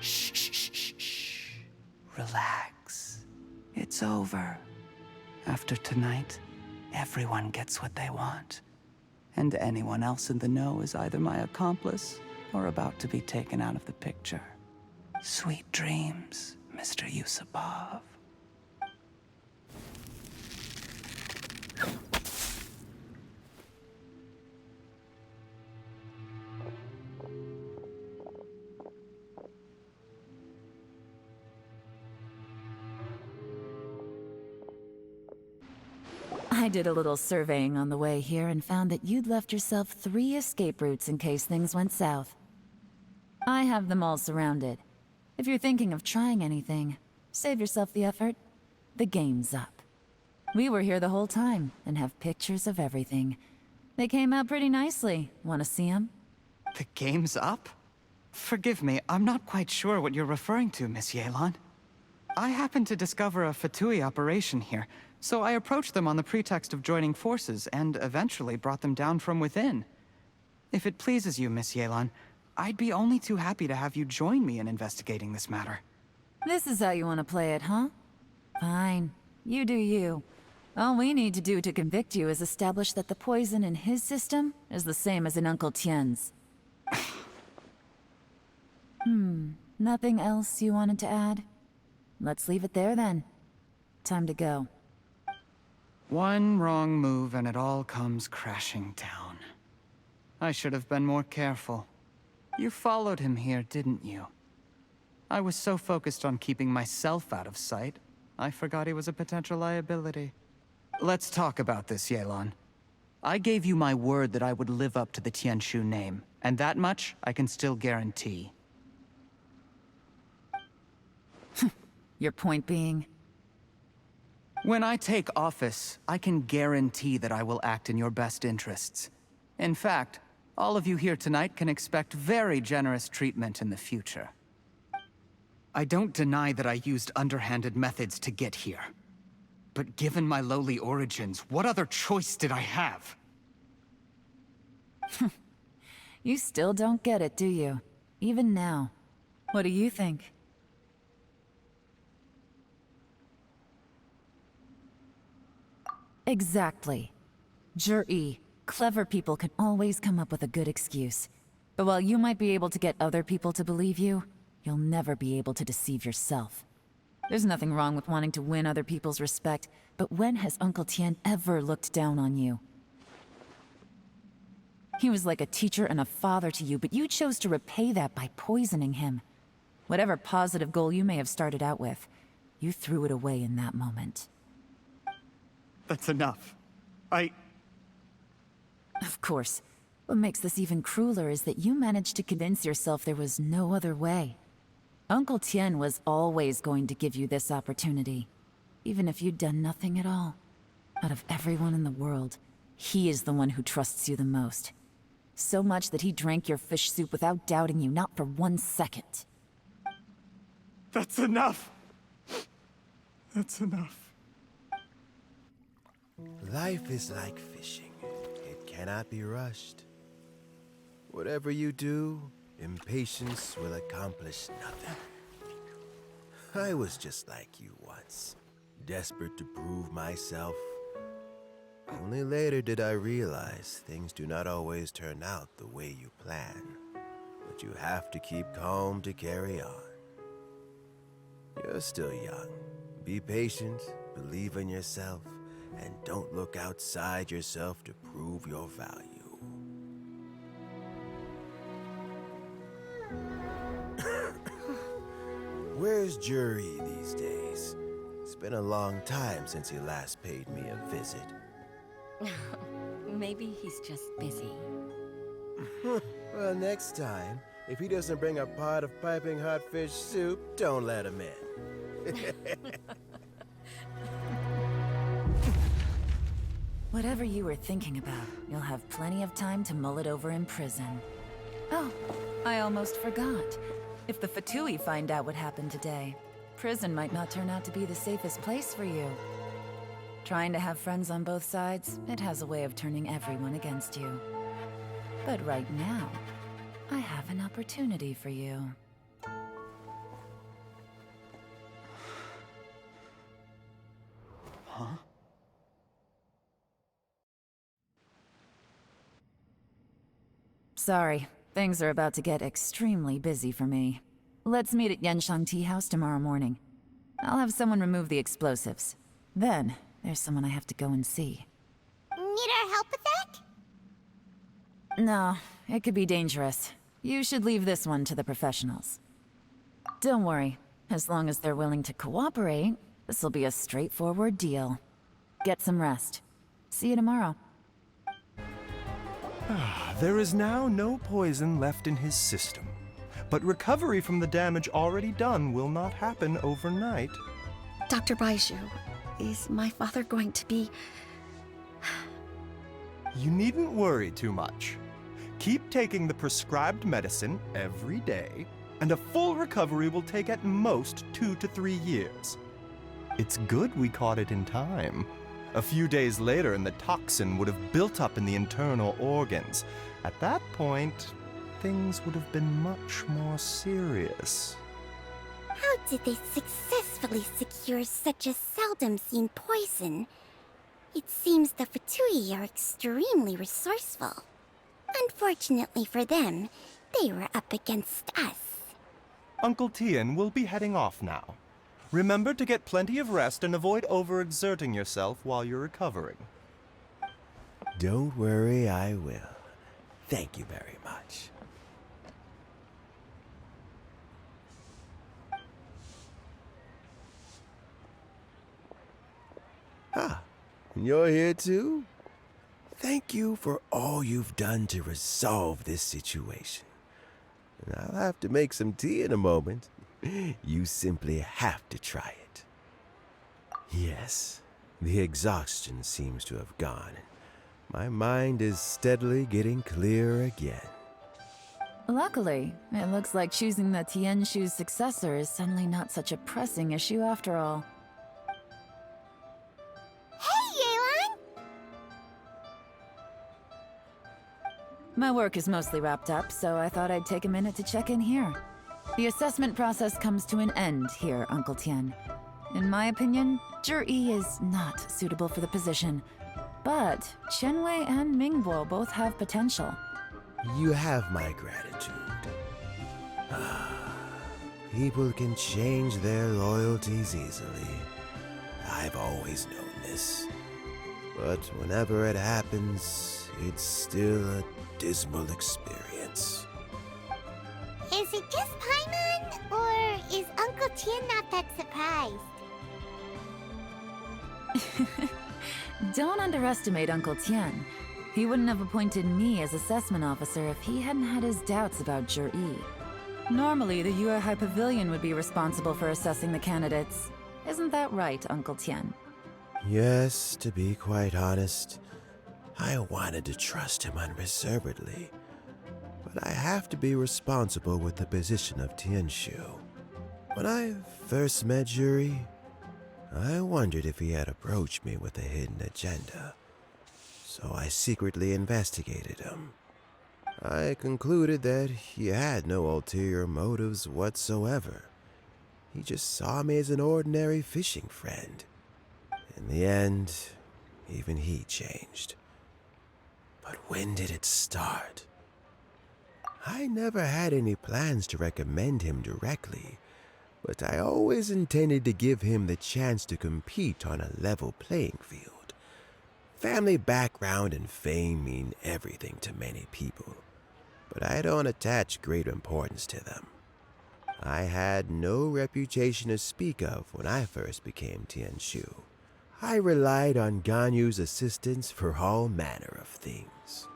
Shh. Relax. It's over. After tonight, everyone gets what they want. And anyone else in the know is either my accomplice or about to be taken out of the picture. Sweet dreams, Mr. Yusupov. I did a little surveying on the way here and found that you'd left yourself 3 escape routes in case things went south. I have them all surrounded. If you're thinking of trying anything, save yourself the effort. The game's up. We were here the whole time and have pictures of everything. They came out pretty nicely. Want to see them? The game's up? Forgive me, I'm not quite sure what you're referring to, Miss Yelan. I happened to discover a Fatui operation here, so I approached them on the pretext of joining forces and eventually brought them down from within. If it pleases you, Miss Yelan, I'd be only too happy to have you join me in investigating this matter. This is how you want to play it, huh? Fine. You do you. All we need to do to convict you is establish that the poison in his system is the same as in Uncle Tien's. Nothing else you wanted to add? Let's leave it there then. Time to go. One wrong move and it all comes crashing down. I should have been more careful. You followed him here, didn't you? I was so focused on keeping myself out of sight, I forgot he was a potential liability. Let's talk about this, Yelan. I gave you my word that I would live up to the Tianshu name, and that much I can still guarantee. Your point being? When I take office, I can guarantee that I will act in your best interests. In fact, All of you here tonight can expect very generous treatment in the future. I don't deny that I used underhanded methods to get here. But given my lowly origins, what other choice did I have? You still don't get it, do you? Even now. What do you think? Exactly. Jur-E, clever people can always come up with a good excuse. But while you might be able to get other people to believe you, you'll never be able to deceive yourself. There's nothing wrong with wanting to win other people's respect, but when has Uncle Tian ever looked down on you? He was like a teacher and a father to you, but you chose to repay that by poisoning him. Whatever positive goal you may have started out with, you threw it away in that moment. That's enough. Of course. What makes this even crueler is that you managed to convince yourself there was no other way. Uncle Tian was always going to give you this opportunity, even if you'd done nothing at all. Out of everyone in the world, he is the one who trusts you the most. So much that he drank your fish soup without doubting you, not for 1 second. That's enough! That's enough. Life is like fishing. It cannot be rushed. Whatever you do, impatience will accomplish nothing. I was just like you once, desperate to prove myself. Only later did I realize things do not always turn out the way you plan. But you have to keep calm to carry on. You're still young. Be patient, believe in yourself, and don't look outside yourself to prove your value. Where's Jur-E these days? It's been a long time since he last paid me a visit. Maybe he's just busy. Well, next time, if he doesn't bring a pot of piping hot fish soup, don't let him in. Whatever you were thinking about, you'll have plenty of time to mull it over in prison. Oh, I almost forgot. If the Fatui find out what happened today, prison might not turn out to be the safest place for you. Trying to have friends on both sides, it has a way of turning everyone against you. But right now, I have an opportunity for you. Huh? Sorry, things are about to get extremely busy for me. Let's meet at Yenshang Tea House tomorrow morning. I'll have someone remove the explosives. Then, there's someone I have to go and see. Need our help with that? No, it could be dangerous. You should leave this one to the professionals. Don't worry. As long as they're willing to cooperate, this'll be a straightforward deal. Get some rest. See you tomorrow. There is now no poison left in his system. But recovery from the damage already done will not happen overnight. Dr. Baizhu, is my father going to be... You needn't worry too much. Keep taking the prescribed medicine every day, and a full recovery will take at most 2 to 3 years. It's good we caught it in time. A few days later, and the toxin would have built up in the internal organs. At that point, things would have been much more serious. How did they successfully secure such a seldom-seen poison? It seems the Fatui are extremely resourceful. Unfortunately for them, they were up against us. Uncle Tian will be heading off now. Remember to get plenty of rest and avoid overexerting yourself while you're recovering. Don't worry, I will. Thank you very much. Ah, you're here too? Thank you for all you've done to resolve this situation. And I'll have to make some tea in a moment. You simply have to try it. Yes, the exhaustion seems to have gone. My mind is steadily getting clearer again. Luckily, it looks like choosing the Tianshu's successor is suddenly not such a pressing issue after all. Hey, Yelan! My work is mostly wrapped up, so I thought I'd take a minute to check in here. The assessment process comes to an end here, Uncle Tian. In my opinion, Zhi is not suitable for the position. But Qianwei and Mingbo both have potential. You have my gratitude. People can change their loyalties easily. I've always known this. But whenever it happens, it's still a dismal experience. Is it just Paimon, or is Uncle Tian not that surprised? Don't underestimate Uncle Tian. He wouldn't have appointed me as assessment officer if he hadn't had his doubts about Zhi. Normally, the Yue High Pavilion would be responsible for assessing the candidates. Isn't that right, Uncle Tian? Yes, to be quite honest, I wanted to trust him unreservedly. But I have to be responsible with the position of Tianshu. When I first met Zhi, I wondered if he had approached me with a hidden agenda. So I secretly investigated him. I concluded that he had no ulterior motives whatsoever. He just saw me as an ordinary fishing friend. In the end, even he changed. But when did it start? I never had any plans to recommend him directly, but I always intended to give him the chance to compete on a level playing field. Family background and fame mean everything to many people, but I don't attach great importance to them. I had no reputation to speak of when I first became Tianshu. I relied on Ganyu's assistance for all manner of things.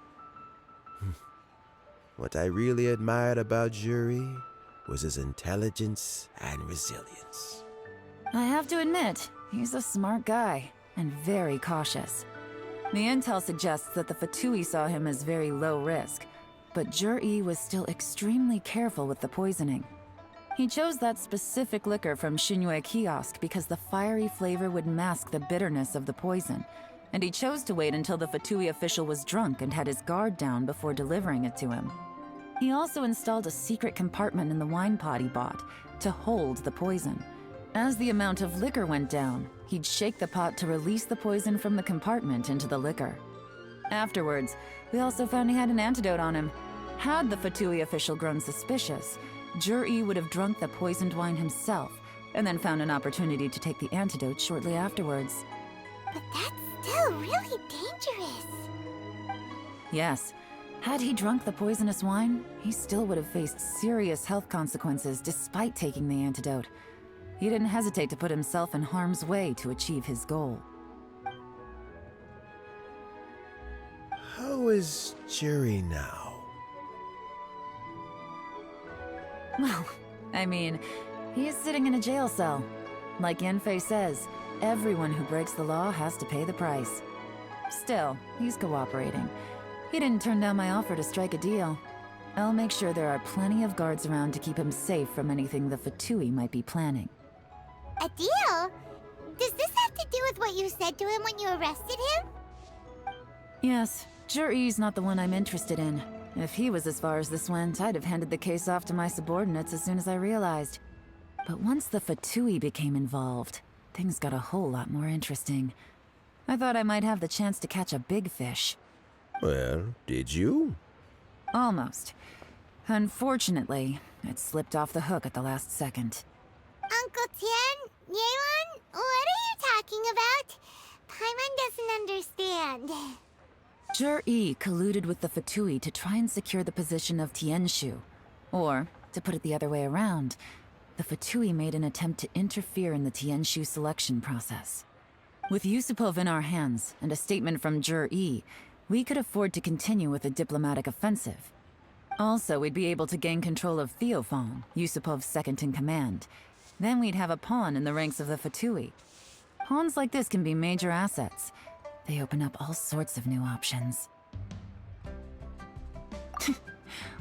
What I really admired about Zhi was his intelligence and resilience. I have to admit, he's a smart guy, and very cautious. The intel suggests that the Fatui saw him as very low risk, but Zhi was still extremely careful with the poisoning. He chose that specific liquor from Xinyue Kiosk because the fiery flavor would mask the bitterness of the poison, and he chose to wait until the Fatui official was drunk and had his guard down before delivering it to him. He also installed a secret compartment in the wine pot he bought to hold the poison. As the amount of liquor went down, he'd shake the pot to release the poison from the compartment into the liquor. Afterwards, we also found he had an antidote on him. Had the Fatui official grown suspicious, Zhi would have drunk the poisoned wine himself, and then found an opportunity to take the antidote shortly afterwards. But that's still really dangerous. Yes. Had he drunk the poisonous wine, he still would have faced serious health consequences despite taking the antidote. He didn't hesitate to put himself in harm's way to achieve his goal. How is Zhi now? Well, I mean, he is sitting in a jail cell. Like Yanfei says, everyone who breaks the law has to pay the price. Still, he's cooperating. He didn't turn down my offer to strike a deal. I'll make sure there are plenty of guards around to keep him safe from anything the Fatui might be planning. A deal? Does this have to do with what you said to him when you arrested him? Yes, Zhi's not the one I'm interested in. If he was as far as this went, I'd have handed the case off to my subordinates as soon as I realized. But once the Fatui became involved, things got a whole lot more interesting. I thought I might have the chance to catch a big fish. Well, did you? Almost. Unfortunately, it slipped off the hook at the last second. Uncle Tian? Yelan? What are you talking about? Paimon doesn't understand. Zhi colluded with the Fatui to try and secure the position of Tianshu. Or, to put it the other way around, the Fatui made an attempt to interfere in the Tianshu selection process. With Yusupov in our hands and a statement from Zhi, we could afford to continue with a diplomatic offensive. Also, we'd be able to gain control of Theophon, Yusupov's second-in-command. Then we'd have a pawn in the ranks of the Fatui. Pawns like this can be major assets. They open up all sorts of new options.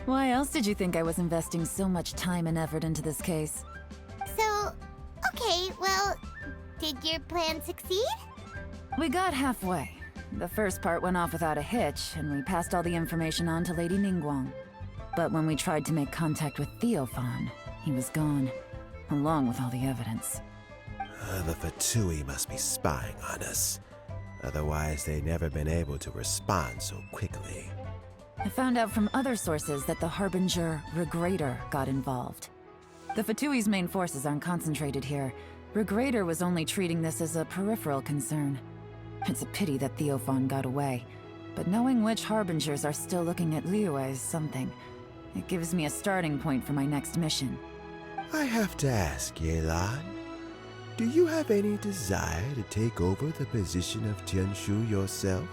Why else did you think I was investing so much time and effort into this case? So, okay, well, did your plan succeed? We got halfway. The first part went off without a hitch, and we passed all the information on to Lady Ningguang. But when we tried to make contact with Theophan, he was gone, along with all the evidence. The Fatui must be spying on us. Otherwise, they'd never been able to respond so quickly. I found out from other sources that the Harbinger Regrator got involved. The Fatui's main forces aren't concentrated here. Regrator was only treating this as a peripheral concern. It's a pity that Theophan got away, but knowing which Harbingers are still looking at Liyue is something. It gives me a starting point for my next mission. I have to ask, Yelan, do you have any desire to take over the position of Tianshu yourself?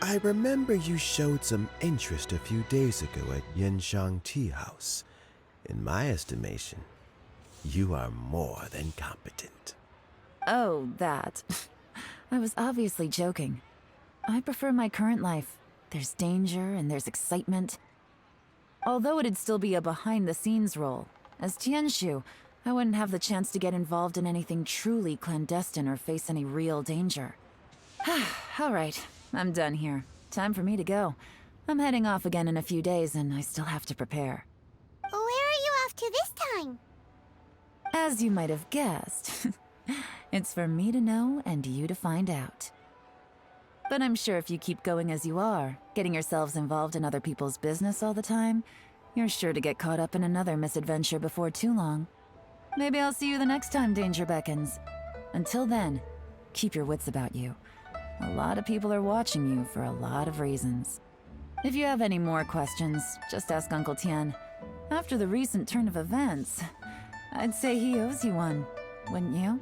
I remember you showed some interest a few days ago at Yenshang Tea House. In my estimation, you are more than competent. Oh, that. I was obviously joking. I prefer my current life. There's danger and there's excitement. Although it'd still be a behind-the-scenes role, as Tianshu, I wouldn't have the chance to get involved in anything truly clandestine or face any real danger. All right, I'm done here. Time for me to go. I'm heading off again in a few days, and I still have to prepare. Where are you off to this time? As you might have guessed, it's for me to know and you to find out. But I'm sure if you keep going as you are, getting yourselves involved in other people's business all the time, you're sure to get caught up in another misadventure before too long. Maybe I'll see you the next time danger beckons. Until then, keep your wits about you. A lot of people are watching you for a lot of reasons. If you have any more questions, just ask Uncle Tian. After the recent turn of events, I'd say he owes you one, wouldn't you?